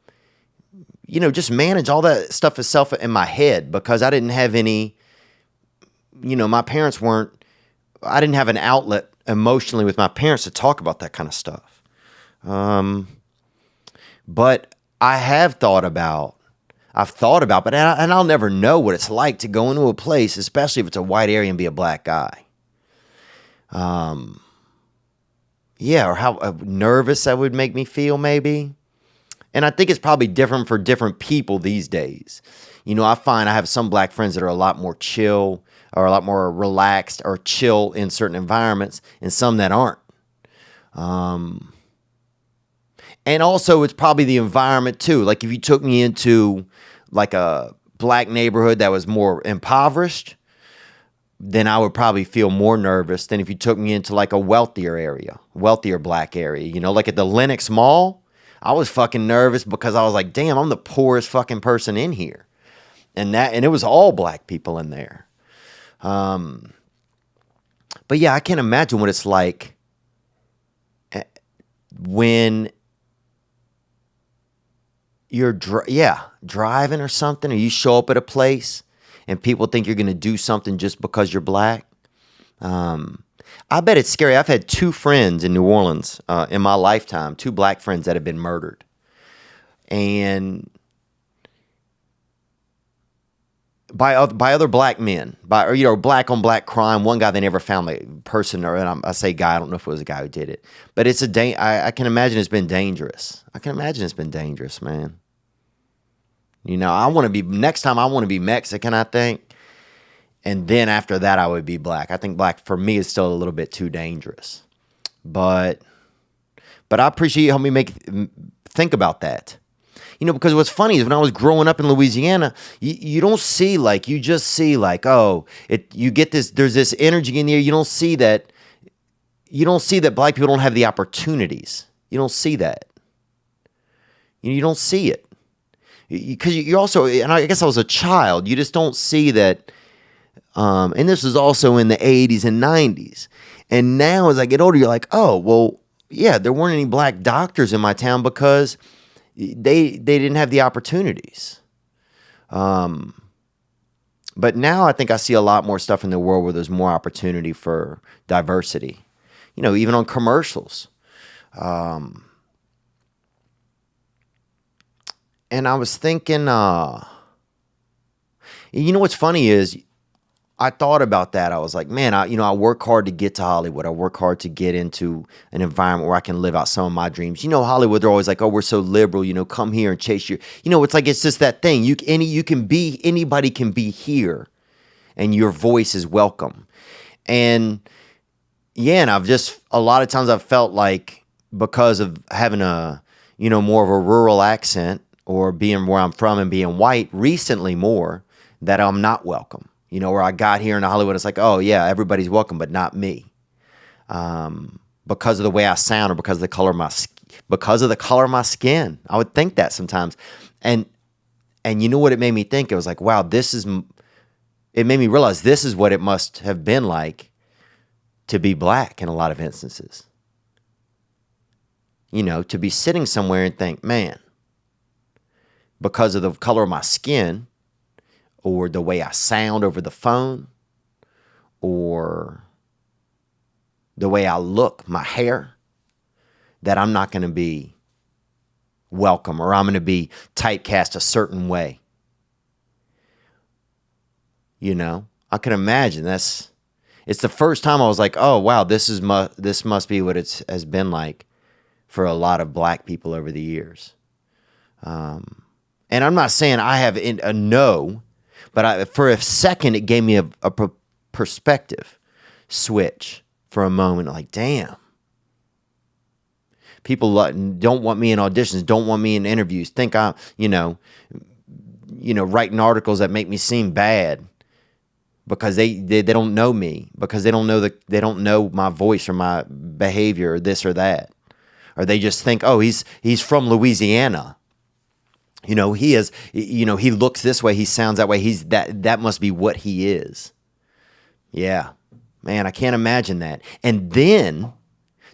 [SPEAKER 1] just manage all that stuff itself in my head because I didn't have any, my parents I didn't have an outlet emotionally with my parents to talk about that kind of stuff. But I have thought about I've thought about, but and I'll never know what it's like to go into a place, especially if it's a white area, and be a black guy. Yeah, or how nervous that would make me feel, maybe. And I think it's probably different for different people these days. You know, I find I have some black friends that are a lot more chill, or a lot more relaxed or chill in certain environments, and some that aren't. And also, it's probably the environment too. Like if you took me into like a black neighborhood that was more impoverished, then I would probably feel more nervous than if you took me into like a wealthier black area. You know, like at the Lenox Mall, I was fucking nervous because I was like, damn, I'm the poorest fucking person in here. And it was all black people in there. But yeah, I can't imagine what it's like when you're driving or something, or you show up at a place and people think you're going to do something just because you're black. I bet it's scary. I've had 2 friends in New Orleans in my lifetime, 2 black friends that have been murdered. And by other black men, black on black crime. One guy, they never found the person, I say guy, I don't know if it was a guy who did it, but it's I can imagine it's been dangerous. I can imagine it's been dangerous, man. You know, next time I want to be Mexican, I think. And then after that, I would be black. I think black for me is still a little bit too dangerous. But I appreciate you helping me think about that. You know, because what's funny is when I was growing up in Louisiana, you don't see you just see you get this, there's this energy in there. You don't see that black people don't have the opportunities. You don't see that. You don't see it. Because you also, and I guess I was a child, you just don't see that. And this was also in the 80s and 90s. And now as I get older, you're like, oh, well, yeah, there weren't any black doctors in my town because they didn't have the opportunities. But now I think I see a lot more stuff in the world where there's more opportunity for diversity. You know, even on commercials. And I was thinking, you know what's funny is I thought about that. I was like, man, I work hard to get to Hollywood. I work hard to get into an environment where I can live out some of my dreams. You know, Hollywood, they're always like, oh, we're so liberal, come here and chase your, it's just that thing. Anybody can be here and your voice is welcome. And yeah, and a lot of times I've felt like because of having more of a rural accent or being where I'm from and being white recently more, that I'm not welcome. Where I got here in Hollywood, it's like, oh yeah, everybody's welcome, but not me. Because of the way I sound or because of the color of my skin. I would think that sometimes. And you know what it made me think? It was like, wow, it made me realize this is what it must have been like to be black in a lot of instances. To be sitting somewhere and think, man, because of the color of my skin, or the way I sound over the phone, or the way I look, my hair, that I'm not going to be welcome, or I'm going to be typecast a certain way. I can imagine it's the first time I was like, oh wow, this must be what it has been like for a lot of black people over the years. And I'm not saying I have a no, but for a second, it gave me a perspective switch for a moment. Like, damn. People don't want me in auditions, don't want me in interviews, think I'm, writing articles that make me seem bad because they don't know me, because they don't know my voice or my behavior or this or that. Or they just think, oh, he's from Louisiana. He is, he looks this way, he sounds that way, that must be what he is. Yeah, man, I can't imagine that. And then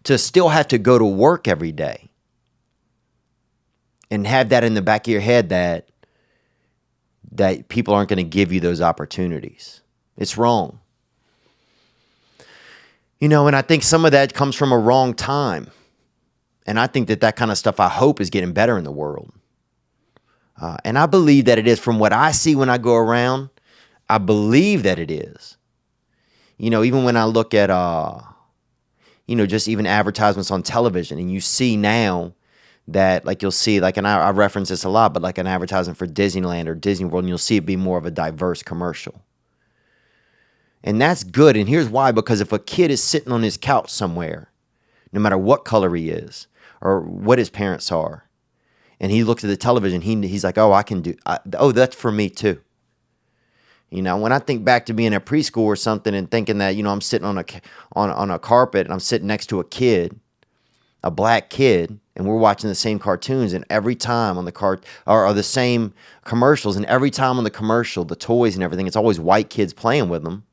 [SPEAKER 1] to still have to go to work every day and have that in the back of your head that people aren't going to give you those opportunities. It's wrong. And I think some of that comes from a wrong time. And I think that kind of stuff, I hope, is getting better in the world. And I believe that it is. From what I see when I go around, I believe that it is. Even when I look at, just even advertisements on television, and you see now that, like, you'll see, like, and I reference this a lot, but like an advertisement for Disneyland or Disney World, and you'll see it be more of a diverse commercial. And that's good. And here's why. Because if a kid is sitting on his couch somewhere, no matter what color he is or what his parents are, and he looks at the television, he's like, oh, that's for me too. When I think back to being at preschool or something and thinking that, I'm sitting on a carpet and I'm sitting next to a kid, a black kid, and we're watching the same cartoons, and every time on the or the same commercials, and every time on the commercial, the toys and everything, it's always white kids playing with them.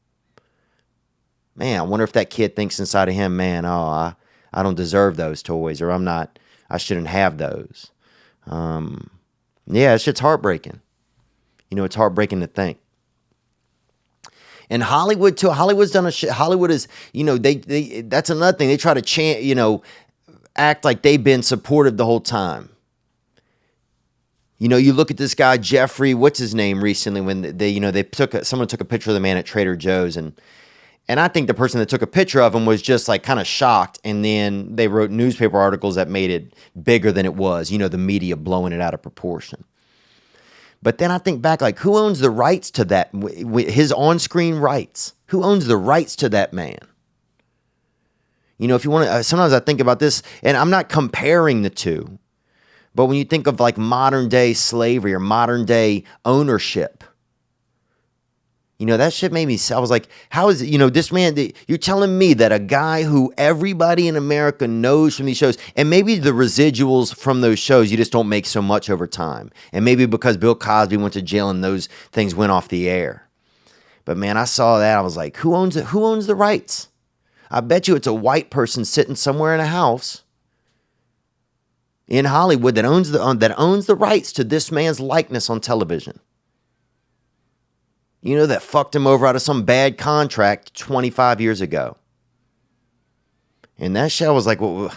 [SPEAKER 1] Man, I wonder if that kid thinks inside of him, man, I don't deserve those toys, or I shouldn't have those. Yeah, it's just heartbreaking. It's heartbreaking to think. And Hollywood too. Hollywood's done Hollywood is, they that's another thing. They try to act like they've been supportive the whole time. You look at this guy Jeffrey, what's his name, recently, when someone took a picture of the man at Trader Joe's, and I think the person that took a picture of him was just like kind of shocked, and then they wrote newspaper articles that made it bigger than it was. The media blowing it out of proportion. But then I think back, like, who owns the rights to that? His on-screen rights. Who owns the rights to that man? If you want to, sometimes I think about this, and I'm not comparing the two, but when you think of like modern day slavery or modern day ownership, that shit made me, I was like, how is it, this man, you're telling me that a guy who everybody in America knows from these shows, and maybe the residuals from those shows, you just don't make so much over time. And maybe because Bill Cosby went to jail and those things went off the air. But man, I saw that. I was like, who owns it? Who owns the rights? I bet you it's a white person sitting somewhere in a house in Hollywood that owns the rights to this man's likeness on television. That fucked him over out of some bad contract 25 years ago. And that show was like, well,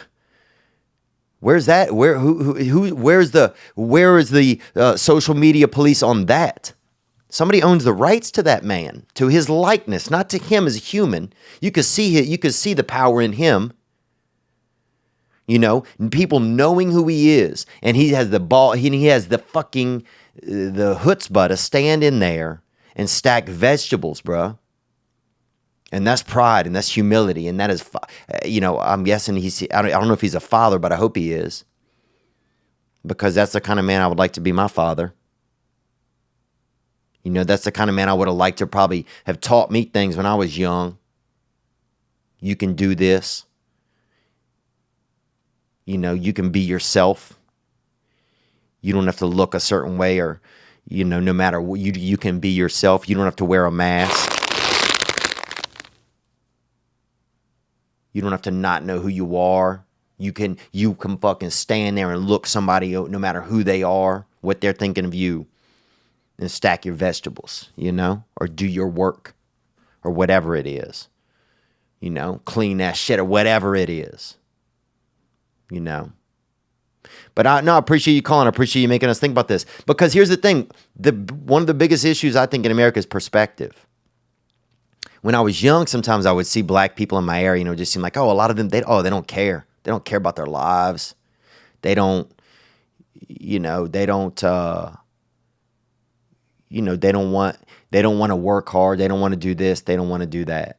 [SPEAKER 1] where's that? Where is the social media police on that? Somebody owns the rights to that man, to his likeness, not to him as a human. You could see the power in him. And people knowing who he is, and he has the ball, he has the fucking the chutzpah to stand in there and stack vegetables, bro. And that's pride, and that's humility, and that is, I'm guessing I don't know if he's a father, but I hope he is, because that's the kind of man I would like to be my father. That's the kind of man I would have liked to probably have taught me things when I was young. You can do this. You can be yourself. You don't have to look a certain way, or, no matter what, you can be yourself. You don't have to wear a mask. You don't have to not know who you are. You can fucking stand there and look somebody, no matter who they are, what they're thinking of you, and stack your vegetables, or do your work, or whatever it is, clean that shit, or whatever it is, But I appreciate you calling. I appreciate you making us think about this. Because here's the thing. One of the biggest issues I think in America is perspective. When I was young, sometimes I would see black people in my area, it just seemed like, a lot of them, they don't care. They don't care about their lives. They don't, they don't want to work hard. They don't want to do this. They don't want to do that.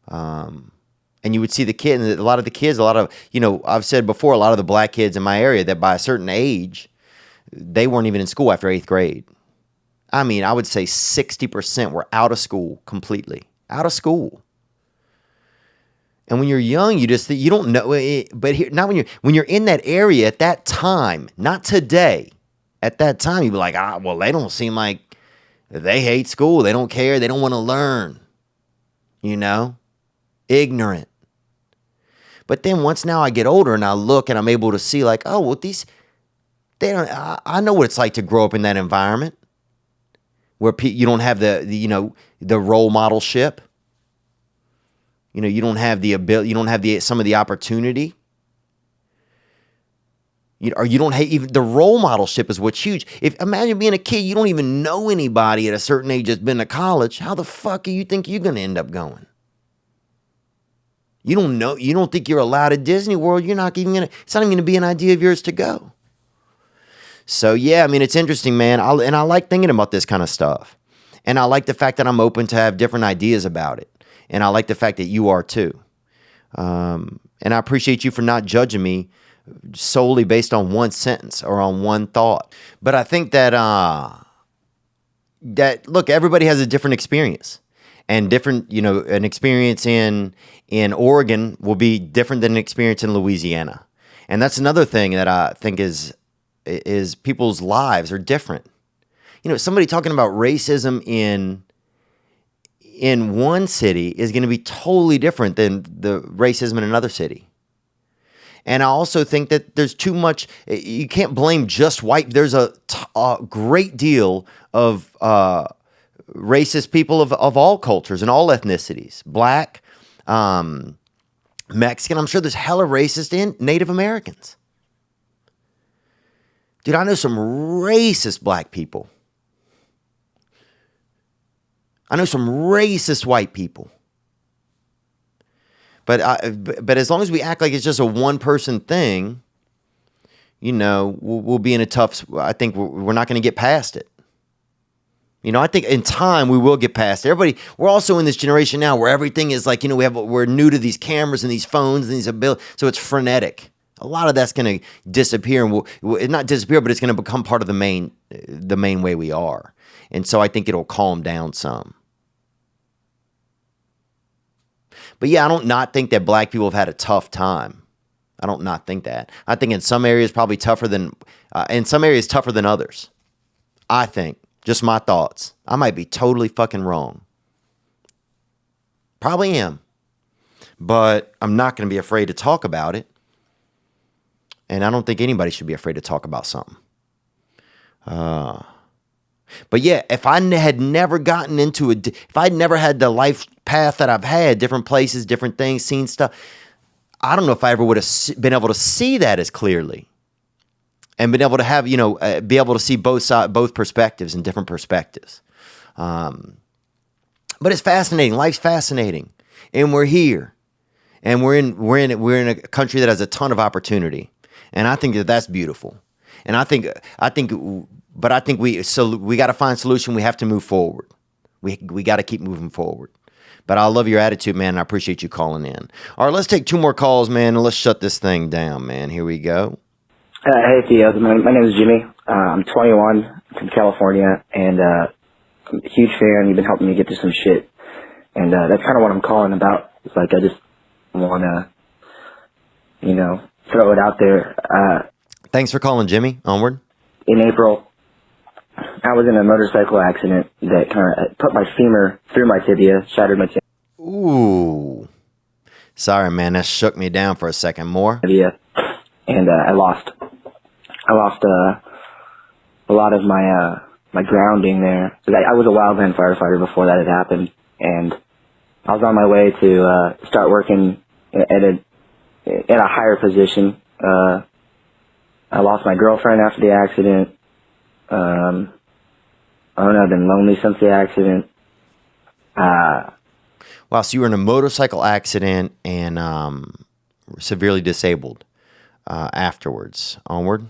[SPEAKER 1] And you would see the kid, and a lot of the kids, I've said before, a lot of the black kids in my area that by a certain age, they weren't even in school after 8th grade. I mean, I would say 60% were out of school completely. Out of school. And when you're young, you don't know it, but not when you're in that area at that time, not today. At that time, you'd be like, well, they don't seem like they hate school. They don't care. They don't want to learn. Ignorant. But then once now I get older and I look and I'm able to see like, I know what it's like to grow up in that environment where you don't have the role modelship. You don't have the ability, you don't have some of the opportunity. Or you don't hate, even the role modelship is what's huge. If imagine being a kid, you don't even know anybody at a certain age that's been to college. How the fuck do you think you're going to end up going? You don't know. You don't think you're allowed at Disney World. You're not even going to, it's not even going to be an idea of yours to go. So yeah, I mean, it's interesting, man. I like thinking about this kind of stuff. And I like the fact that I'm open to have different ideas about it. And I like the fact that you are too. And I appreciate you for not judging me solely based on one sentence or on one thought. But I think that, look, everybody has a different experience. And different, an experience in Oregon will be different than an experience in Louisiana. And that's another thing that I think is people's lives are different. Somebody talking about racism in one city is going to be totally different than the racism in another city. And I also think that there's too much, you can't blame just white. There's a great deal of racist people of all cultures and all ethnicities. Black, Mexican. I'm sure there's hella racist in Native Americans. Dude, I know some racist black people. I know some racist white people. But as long as we act like it's just a one-person thing, we'll be in a tough, I think we're not going to get past it. I think in time we will get past it. Everybody, we're also in this generation now where everything is like, we're new to these cameras and these phones and these abilities, so it's frenetic. A lot of that's going to disappear, and will not disappear, but it's going to become part of the main way we are. And so I think it'll calm down some. But yeah, I don't not think that black people have had a tough time. I don't not think that. I think in some areas probably tougher than others. I think. Just my thoughts. I might be totally fucking wrong. Probably am. But I'm not going to be afraid to talk about it. And I don't think anybody should be afraid to talk about something. But yeah, if I had never gotten into if I'd never had the life path that I've had, different places, different things, seen stuff, I don't know if I ever would have been able to see that as clearly. And been able to have, be able to see both perspectives and different perspectives. But it's fascinating. Life's fascinating. And we're here. And we're in a country that has a ton of opportunity. And I think that's beautiful. And I think we got to find a solution. We have to move forward. We got to keep moving forward. But I love your attitude, man. And I appreciate you calling in. All right, let's take 2 more calls, man. And let's shut this thing down, man. Here we go.
[SPEAKER 10] Hey, Theo. My name is Jimmy. I'm 21 from California, and I'm a huge fan. You've been helping me get through some shit. And that's kind of what I'm calling about. It's like I just want to, throw it out there.
[SPEAKER 1] Thanks for calling, Jimmy. Onward.
[SPEAKER 10] In April, I was in a motorcycle accident that kind of put my femur through my tibia, shattered my tibia.
[SPEAKER 1] Ooh. Sorry, man. That shook me down for a second more.
[SPEAKER 10] And I lost a lot of my grounding there. I was a wildland firefighter before that had happened, and I was on my way to start working at a higher position. I lost my girlfriend after the accident. I don't know, I've been lonely since the accident.
[SPEAKER 1] Wow, so you were in a motorcycle accident and severely disabled afterwards. Onward.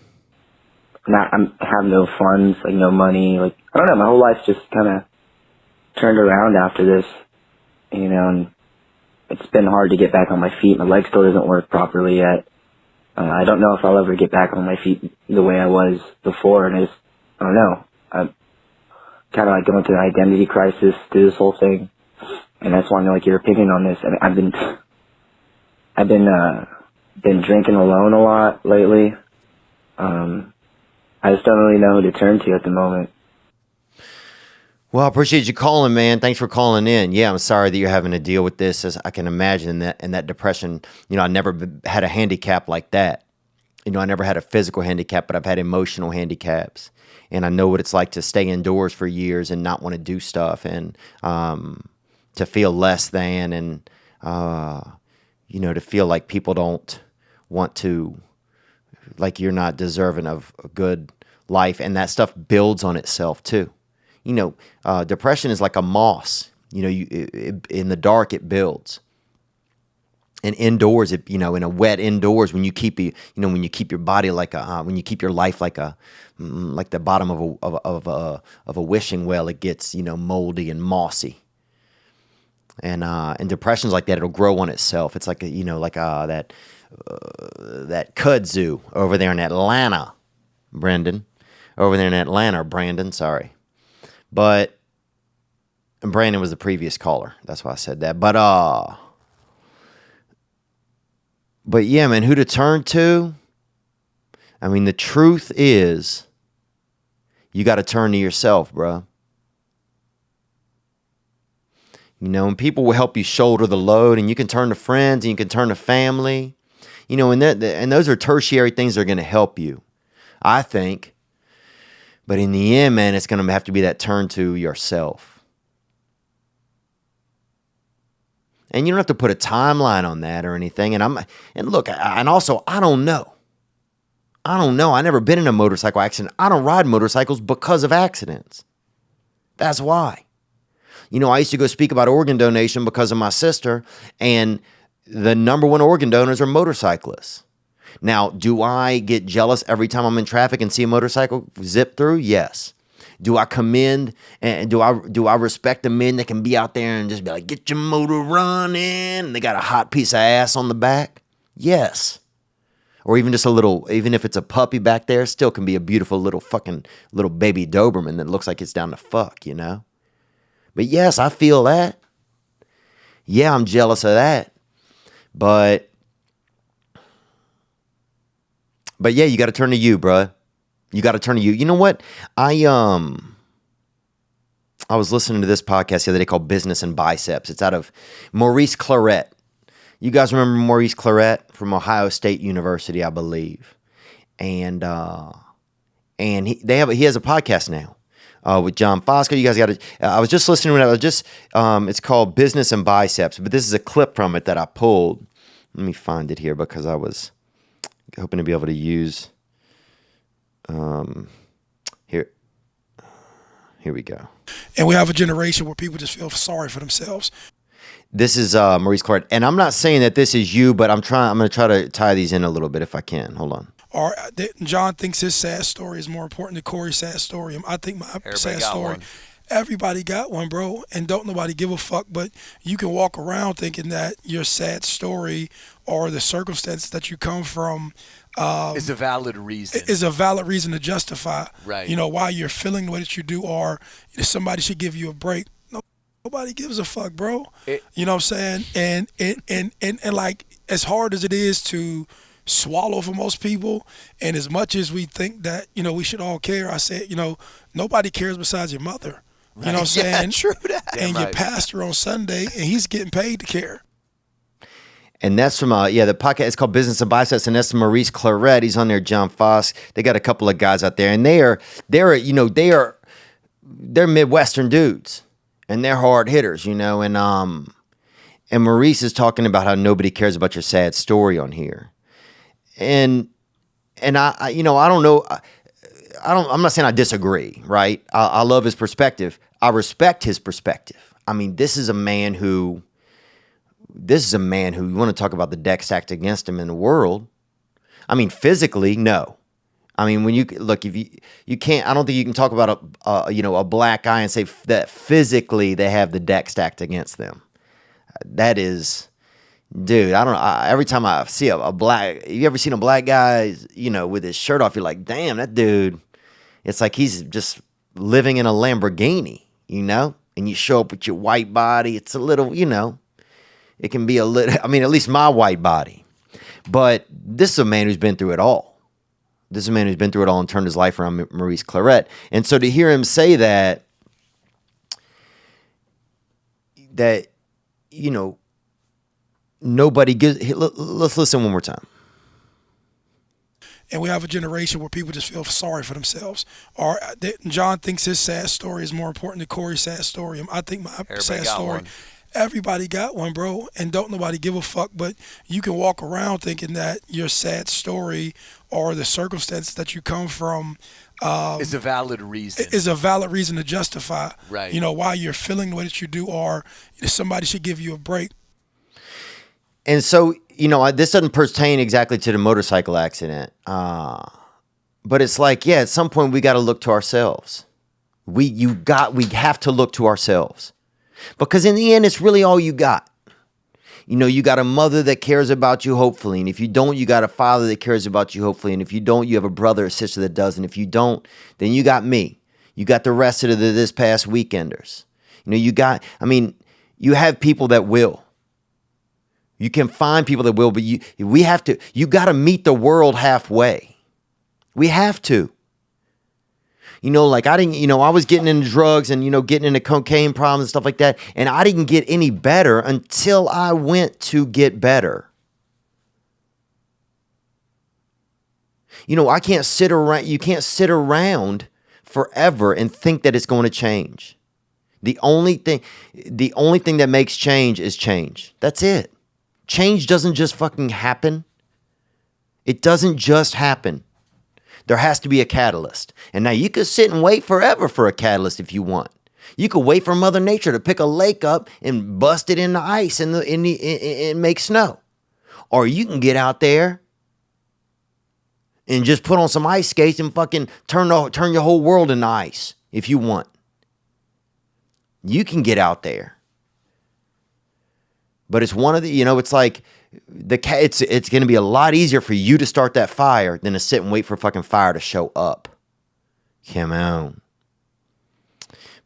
[SPEAKER 10] I have no funds, no money. I don't know, my whole life just kind of turned around after this, and it's been hard to get back on my feet. My leg still doesn't work properly yet. I don't know if I'll ever get back on my feet the way I was before, and I don't know. I'm kind of going through an identity crisis through this whole thing, and I just want to know your opinion on this. And I've been drinking alone a lot lately. I just don't really know who to turn to at the moment.
[SPEAKER 1] Well, I appreciate you calling, man. Thanks for calling in. Yeah, I'm sorry that you're having to deal with this. As I can imagine that, and that depression, I never had a handicap like that. I never had a physical handicap, but I've had emotional handicaps. And I know what it's like to stay indoors for years and not want to do stuff, and to feel less than, and, to feel like people don't want to like you're not deserving of a good life, and that stuff builds on itself too. You know, depression is like a moss. You know, in the dark it builds, and indoors, it, you know, in a wet indoors, when you keep when you keep your body like when you keep your life like the bottom of a wishing well, it gets, you know, moldy and mossy. And depression's like that. It'll grow on itself. It's like that kudzu over there in Atlanta, Brendan. Over there in Atlanta, Brandon, sorry. And Brandon was the previous caller. That's why I said that. But yeah, man, who to turn to? I mean, the truth is, you got to turn to yourself, bro. You know, and people will help you shoulder the load, and you can turn to friends, and you can turn to family. You know, and those are tertiary things that are going to help you, I think. But in the end, man, it's going to have to be that turn to yourself. And you don't have to put a timeline on that or anything. And look, I don't know. I never been in a motorcycle accident. I don't ride motorcycles because of accidents. That's why. You know, I used to go speak about organ donation because of my sister, and the number one organ donors are motorcyclists. Now, do I get jealous every time I'm in traffic and see a motorcycle zip through? Yes. Do I commend and do I respect the men that can be out there and just be like, get your motor running, and they got a hot piece of ass on the back? Yes. Or even just a little, even if it's a puppy back there, still can be a beautiful little baby Doberman that looks like it's down to fuck, you know? But yes, I feel that. Yeah, I'm jealous of that. But yeah, you got to turn to you, bro. You got to turn to you. You know what? I was listening to this podcast the other day called Business and Biceps. It's out of Maurice Claret. You guys remember Maurice Claret from Ohio State University, I believe. And he has a podcast now. With John Fosco. You guys got to, I was just listening to it. It's called Business and Biceps, but this is a clip from it that I pulled. Let me find it here because I was hoping to be able to use, here we go.
[SPEAKER 11] And we have a generation where people just feel sorry for themselves.
[SPEAKER 1] This is Maurice Clark, and I'm not saying that this is you, but I'm going to try to tie these in a little bit if I can. Hold on.
[SPEAKER 11] Or John thinks his sad story is more important than Corey's sad story. I think my sad story, everybody got one, bro, and don't nobody give a fuck. But you can walk around thinking that your sad story or the circumstances that you come from
[SPEAKER 12] is a valid reason.
[SPEAKER 11] Is a valid reason to justify,
[SPEAKER 12] right?
[SPEAKER 11] You know, why you're feeling the way that you do, or if somebody should give you a break. Nobody gives a fuck, bro. You know what I'm saying? And like, as hard as it is to swallow for most people, and as much as we think that, you know, we should all care, I said, you know, nobody cares besides your mother. Right. You know what I'm saying?
[SPEAKER 1] True that.
[SPEAKER 11] And your pastor on Sunday, and he's getting paid to care.
[SPEAKER 1] And that's from the podcast is called Business and Biceps, and that's Maurice Claret. He's on there, John Foss. They got a couple of guys out there, and they're Midwestern dudes, and they're hard hitters, you know. And Maurice is talking about how nobody cares about your sad story on here. And I you know, I don't know. I'm not saying I disagree, right? I love his perspective. I respect his perspective. I mean, this is a man who you want to talk about the deck stacked against him in the world. I mean, physically, no. I mean, when you look, if you can't, I don't think you can talk about a black guy and say that physically they have the deck stacked against them. That is, dude, I don't know. Every time I see a black, you ever seen a black guy, you know, with his shirt off, you're like, damn, that dude, it's like he's just living in a Lamborghini, you know? And you show up with your white body. It's a little, you know, it can be a little, I mean, at least my white body. But this is a man who's been through it all. This is a man who's been through it all and turned his life around, Maurice Claret. And so to hear him say that, you know, nobody gives, let's listen one more time.
[SPEAKER 11] And we have a generation where people just feel sorry for themselves. Or John thinks his sad story is more important than Corey's sad story. I think my sad story, Everybody got one, bro, and don't nobody give a fuck. But you can walk around thinking that your sad story or the circumstances that you come from
[SPEAKER 12] is a valid reason.
[SPEAKER 11] Is a valid reason to justify,
[SPEAKER 12] right?
[SPEAKER 11] Why you're feeling the way that you do, or somebody should give you a break.
[SPEAKER 1] And so, this doesn't pertain exactly to the motorcycle accident, but it's like, at some point we got to look to ourselves. We have to look to ourselves. Because in the end, it's really all you got. You got a mother that cares about you, hopefully. And if you don't, you got a father that cares about you, hopefully. And if you don't, you have a brother or sister that does. And if you don't, then you got me. You got the rest of this past weekenders. You have people that will. You can find people that will, but you got to meet the world halfway. We have to. I was getting into drugs and, getting into cocaine problems and stuff like that. And I didn't get any better until I went to get better. I can't sit around. You can't sit around forever and think that it's going to change. The only thing that makes change is change. That's it. Change doesn't just fucking happen. It doesn't just happen. There has to be a catalyst. And now you could sit and wait forever for a catalyst if you want. You could wait for Mother Nature to pick a lake up and bust it in the ice and make snow. Or you can get out there and just put on some ice skates and fucking turn your whole world into ice if you want. You can get out there. But it's one of the, it's like it's going to be a lot easier for you to start that fire than to sit and wait for fucking fire to show up. Come on.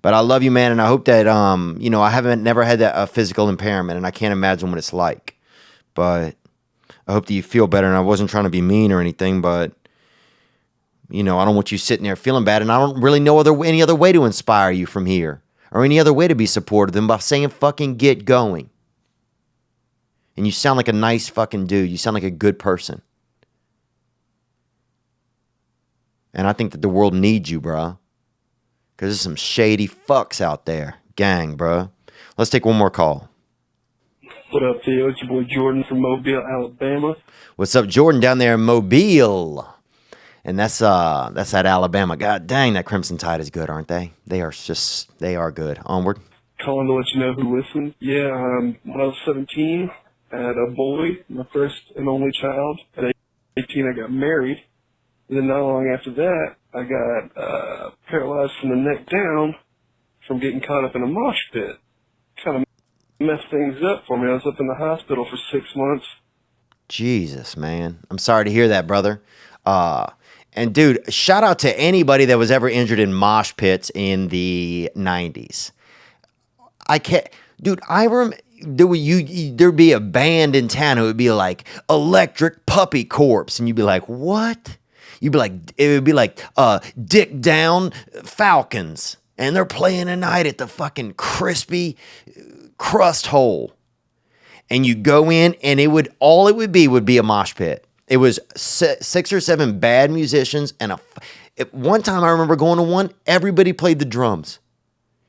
[SPEAKER 1] But I love you, man, and I hope that I never had that physical impairment, and I can't imagine what it's like. But I hope that you feel better, and I wasn't trying to be mean or anything, but I don't want you sitting there feeling bad, and I don't really know any other way to inspire you from here or any other way to be supportive than by saying fucking get going. And you sound like a nice fucking dude. You sound like a good person. And I think that the world needs you, bro. Because there's some shady fucks out there. Gang, bro. Let's take one more call.
[SPEAKER 13] What up, Theo? It's your boy Jordan from Mobile, Alabama.
[SPEAKER 1] What's up, Jordan, down there in Mobile? And that's at Alabama. God dang, that Crimson Tide is good, aren't they? They are good. Onward.
[SPEAKER 13] Calling to let you know who listens. Yeah, when I was 17... I had a boy, my first and only child. At 18, I got married. And then not long after that, I got paralyzed from the neck down from getting caught up in a mosh pit. Kind of messed things up for me. I was up in the hospital for 6 months.
[SPEAKER 1] Jesus, man. I'm sorry to hear that, brother. And dude, shout out to anybody that was ever injured in mosh pits in the 90s. There'd be a band in town who would be like Electric Puppy Corpse, and you'd be like, what? It would be like Dick Down Falcons, and they're playing a night at the fucking crispy crust hole. And you go in, and it would be a mosh pit. It was 6 or 7 bad musicians, and one time I remember going to one, everybody played the drums.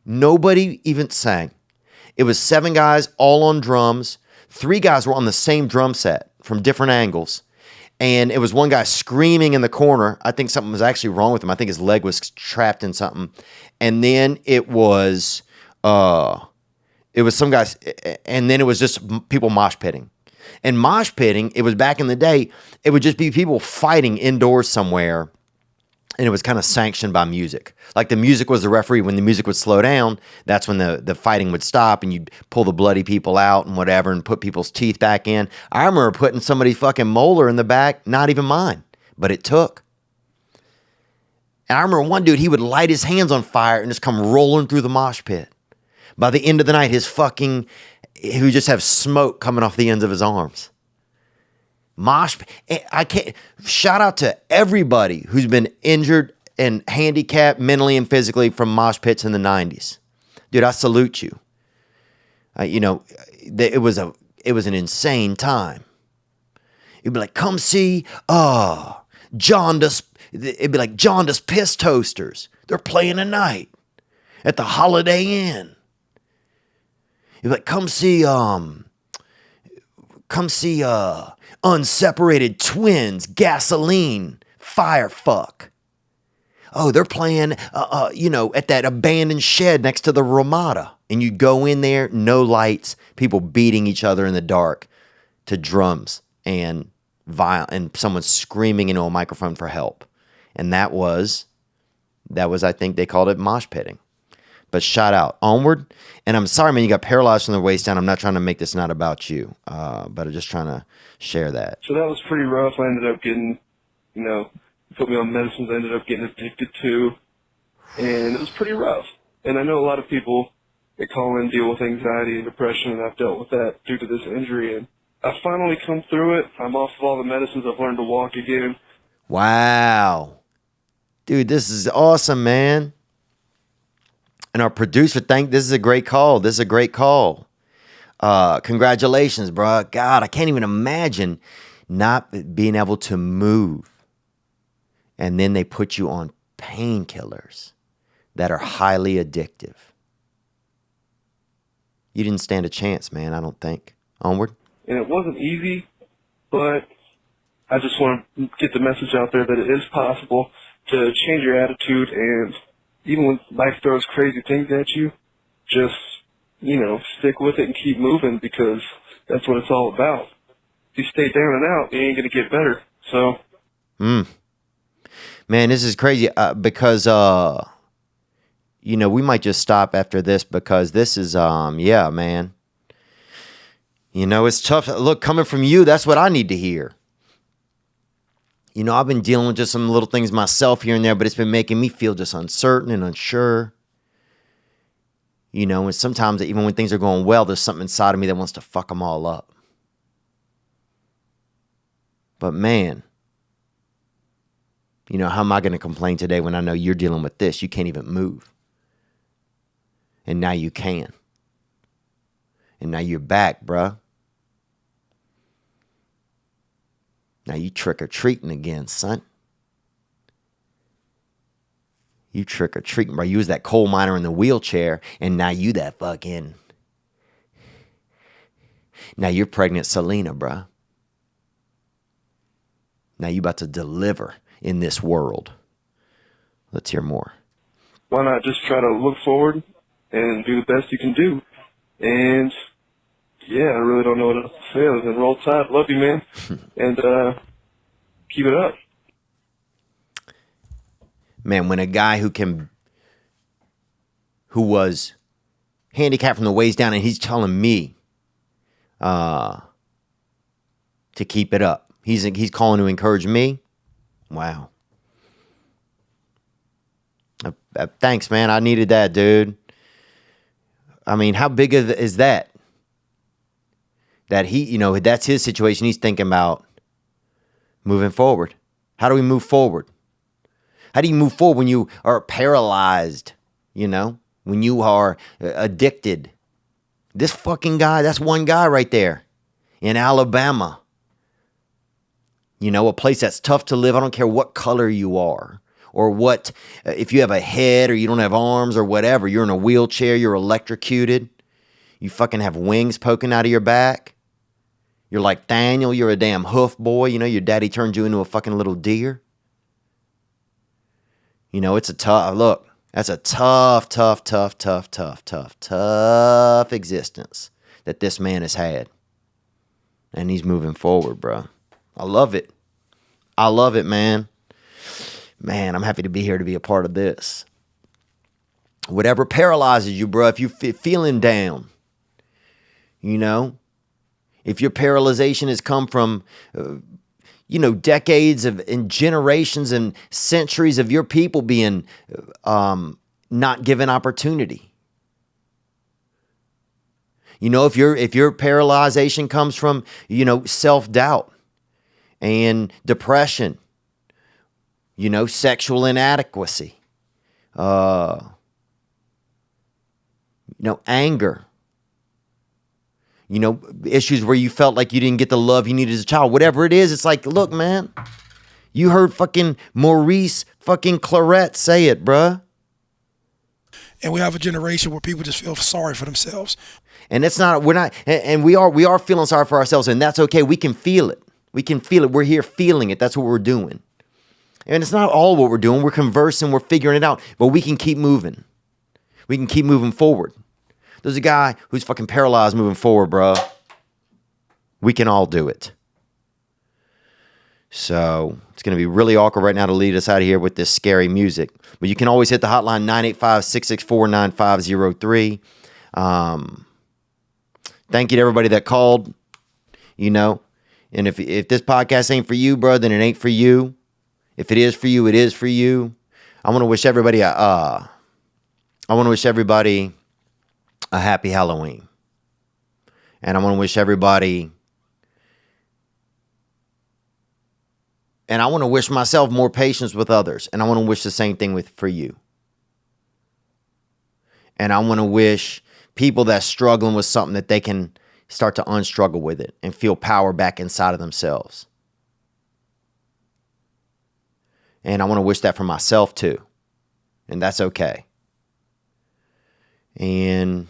[SPEAKER 1] Nobody even sang. It was 7 guys all on drums. 3 guys were on the same drum set from different angles. And it was one guy screaming in the corner. I think something was actually wrong with him. I think his leg was trapped in something. And then it was some guys, and then it was just people mosh pitting. And mosh pitting, it was back in the day, it would just be people fighting indoors somewhere. And it was kind of sanctioned by music. Like the music was the referee. When the music would slow down, that's when the fighting would stop, and you'd pull the bloody people out and whatever and put people's teeth back in. I remember putting somebody's fucking molar in the back, not even mine, but it took. And I remember one dude, he would light his hands on fire and just come rolling through the mosh pit. By the end of the night, he would just have smoke coming off the ends of his arms. Shout out to everybody who's been injured and handicapped mentally and physically from mosh pits in the 90s. Dude, I salute you. It was an insane time. It'd be like, come see, Jaundice. It'd be like Jaundice Piss Toasters. They're playing tonight at the Holiday Inn. You're like, come see Unseparated Twins, Gasoline, Firefuck. Oh, they're playing, at that abandoned shed next to the Ramada. And you go in there, no lights, people beating each other in the dark to drums and someone screaming into a microphone for help. And that was, I think they called it mosh pitting. But shout out, Onward. And I'm sorry, man, you got paralyzed from the waist down. I'm not trying to make this not about you, but I'm just trying to share that.
[SPEAKER 13] So that was pretty rough. I ended up getting, put me on medicines I ended up getting addicted to. And it was pretty rough. And I know a lot of people that call in deal with anxiety and depression, and I've dealt with that due to this injury. And I finally come through it. I'm off of all the medicines. I've learned to walk again.
[SPEAKER 1] Wow. Dude, this is awesome, man. And our producer, this is a great call. This is a great call. Congratulations, bro. God, I can't even imagine not being able to move. And then they put you on painkillers that are highly addictive. You didn't stand a chance, man, I don't think. Onward.
[SPEAKER 13] And it wasn't easy, but I just want to get the message out there that it is possible to change your attitude, and even when life throws crazy things at you, just, stick with it and keep moving, because that's what it's all about. If you stay down and out, you ain't going to get better. So.
[SPEAKER 1] Man, this is crazy because, we might just stop after this because this is, man. It's tough. Look, coming from you, that's what I need to hear. I've been dealing with just some little things myself here and there, but it's been making me feel just uncertain and unsure. And sometimes even when things are going well, there's something inside of me that wants to fuck them all up. But man, how am I going to complain today when I know you're dealing with this? You can't even move. And now you can. And now you're back, bruh. Now you trick-or-treating again, son. You trick-or-treating, bro. You was that coal miner in the wheelchair, and now you that fucking... Now you're pregnant Selena, bro. Now you about to deliver in this world. Let's hear more.
[SPEAKER 13] Why not just try to look forward and do the best you can do? And... yeah, I really don't know what else to say other than roll tide. Love you, man. And keep it up.
[SPEAKER 1] Man, when a guy who was handicapped from the waist down and he's telling me to keep it up. He's calling to encourage me. Wow. Thanks, man. I needed that, dude. I mean, how big is that? That he, that's his situation. He's thinking about moving forward. How do we move forward? How do you move forward when you are paralyzed? When you are addicted. This fucking guy, that's one guy right there in Alabama. A place that's tough to live. I don't care what color you are or what, if you have a head or you don't have arms or whatever, you're in a wheelchair, you're electrocuted. You fucking have wings poking out of your back. You're like Daniel, you're a damn hoof boy. Your daddy turned you into a fucking little deer. It's a tough, look, that's a tough existence that this man has had. And he's moving forward, bro. I love it. I love it, man. Man, I'm happy to be here to be a part of this. Whatever paralyzes you, bro, if you're feeling down, if your paralyzation has come from, decades and generations and centuries of your people being not given opportunity. If your paralyzation comes from, self-doubt and depression, sexual inadequacy, anger, issues where you felt like you didn't get the love you needed as a child, whatever it is, it's like, look, man, you heard fucking Maurice fucking Claret say it, bruh.
[SPEAKER 11] and we have a generation where people just feel sorry for themselves.
[SPEAKER 1] And it's not, we're not, and we are feeling sorry for ourselves, and that's okay. We can feel it. We can feel it. We're here feeling it. That's what we're doing. And it's not all what we're doing. We're conversing, we're figuring it out, but we can keep moving. We can keep moving forward. There's a guy who's fucking paralyzed moving forward, bro. We can all do it. So it's going to be really awkward right now to lead us out of here with this scary music. But you can always hit the hotline 985-664-9503. Thank you to everybody that called, you know. And if this podcast ain't for you, bro, then it ain't for you. If it is for you, it is for you. I want to wish everybody a happy Halloween. And I want to wish everybody, and I want to wish myself more patience with others. And I want to wish the same thing for you. And I want to wish people that's struggling with something that they can start to unstruggle with it and feel power back inside of themselves. And I want to wish that for myself too. And that's okay. And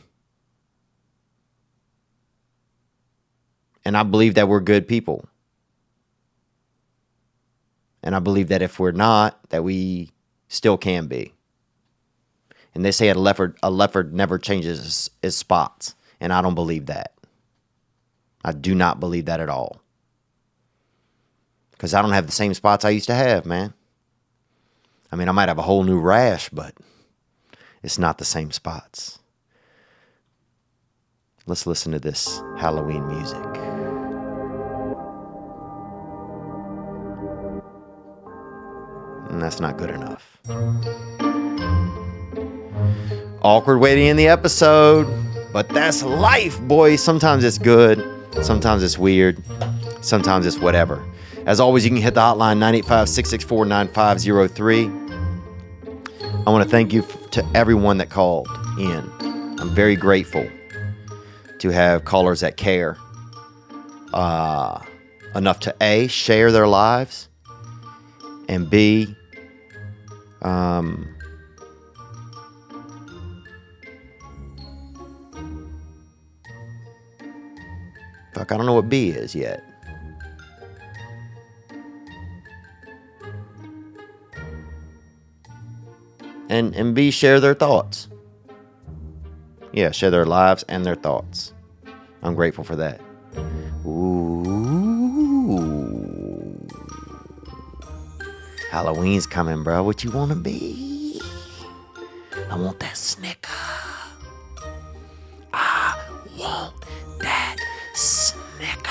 [SPEAKER 1] I believe that we're good people. And I believe that if we're not, that we still can be. And they say a leopard never changes its spots. And I don't believe that. I do not believe that at all. Because I don't have the same spots I used to have, man. I mean, I might have a whole new rash, but it's not the same spots. Let's listen to this Halloween music. And that's not good enough. Awkward way to end the episode, but that's life, boys. Sometimes it's good, sometimes it's weird, sometimes it's whatever. As always, you can hit the hotline 985-664-9503. I want to thank you to everyone that called in. I'm very grateful to have callers that care enough to A, share their lives, and B, fuck, I don't know what B is yet. And B, share their thoughts. Yeah, share their lives and their thoughts. I'm grateful for that. Ooh. Halloween's coming, bro. What you want to be? I want that Snicker. I want that Snicker.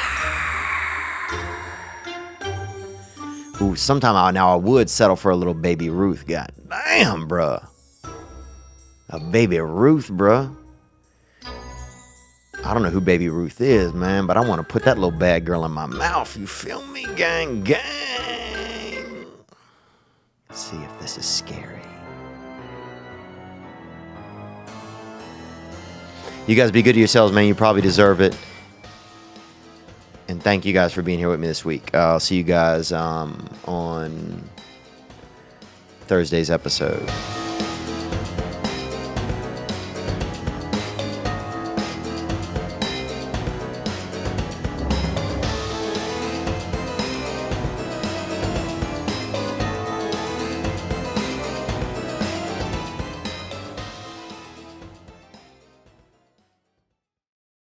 [SPEAKER 1] Ooh, sometime now I would settle for a little Baby Ruth. God damn, bruh. A Baby Ruth, bruh. I don't know who Baby Ruth is, man, but I want to put that little bad girl in my mouth. You feel me? Gang, gang. Let's see if this is scary. You guys be good to yourselves, man. You probably deserve it. And thank you guys for being here with me this week. I'll see you guys on Thursday's episode.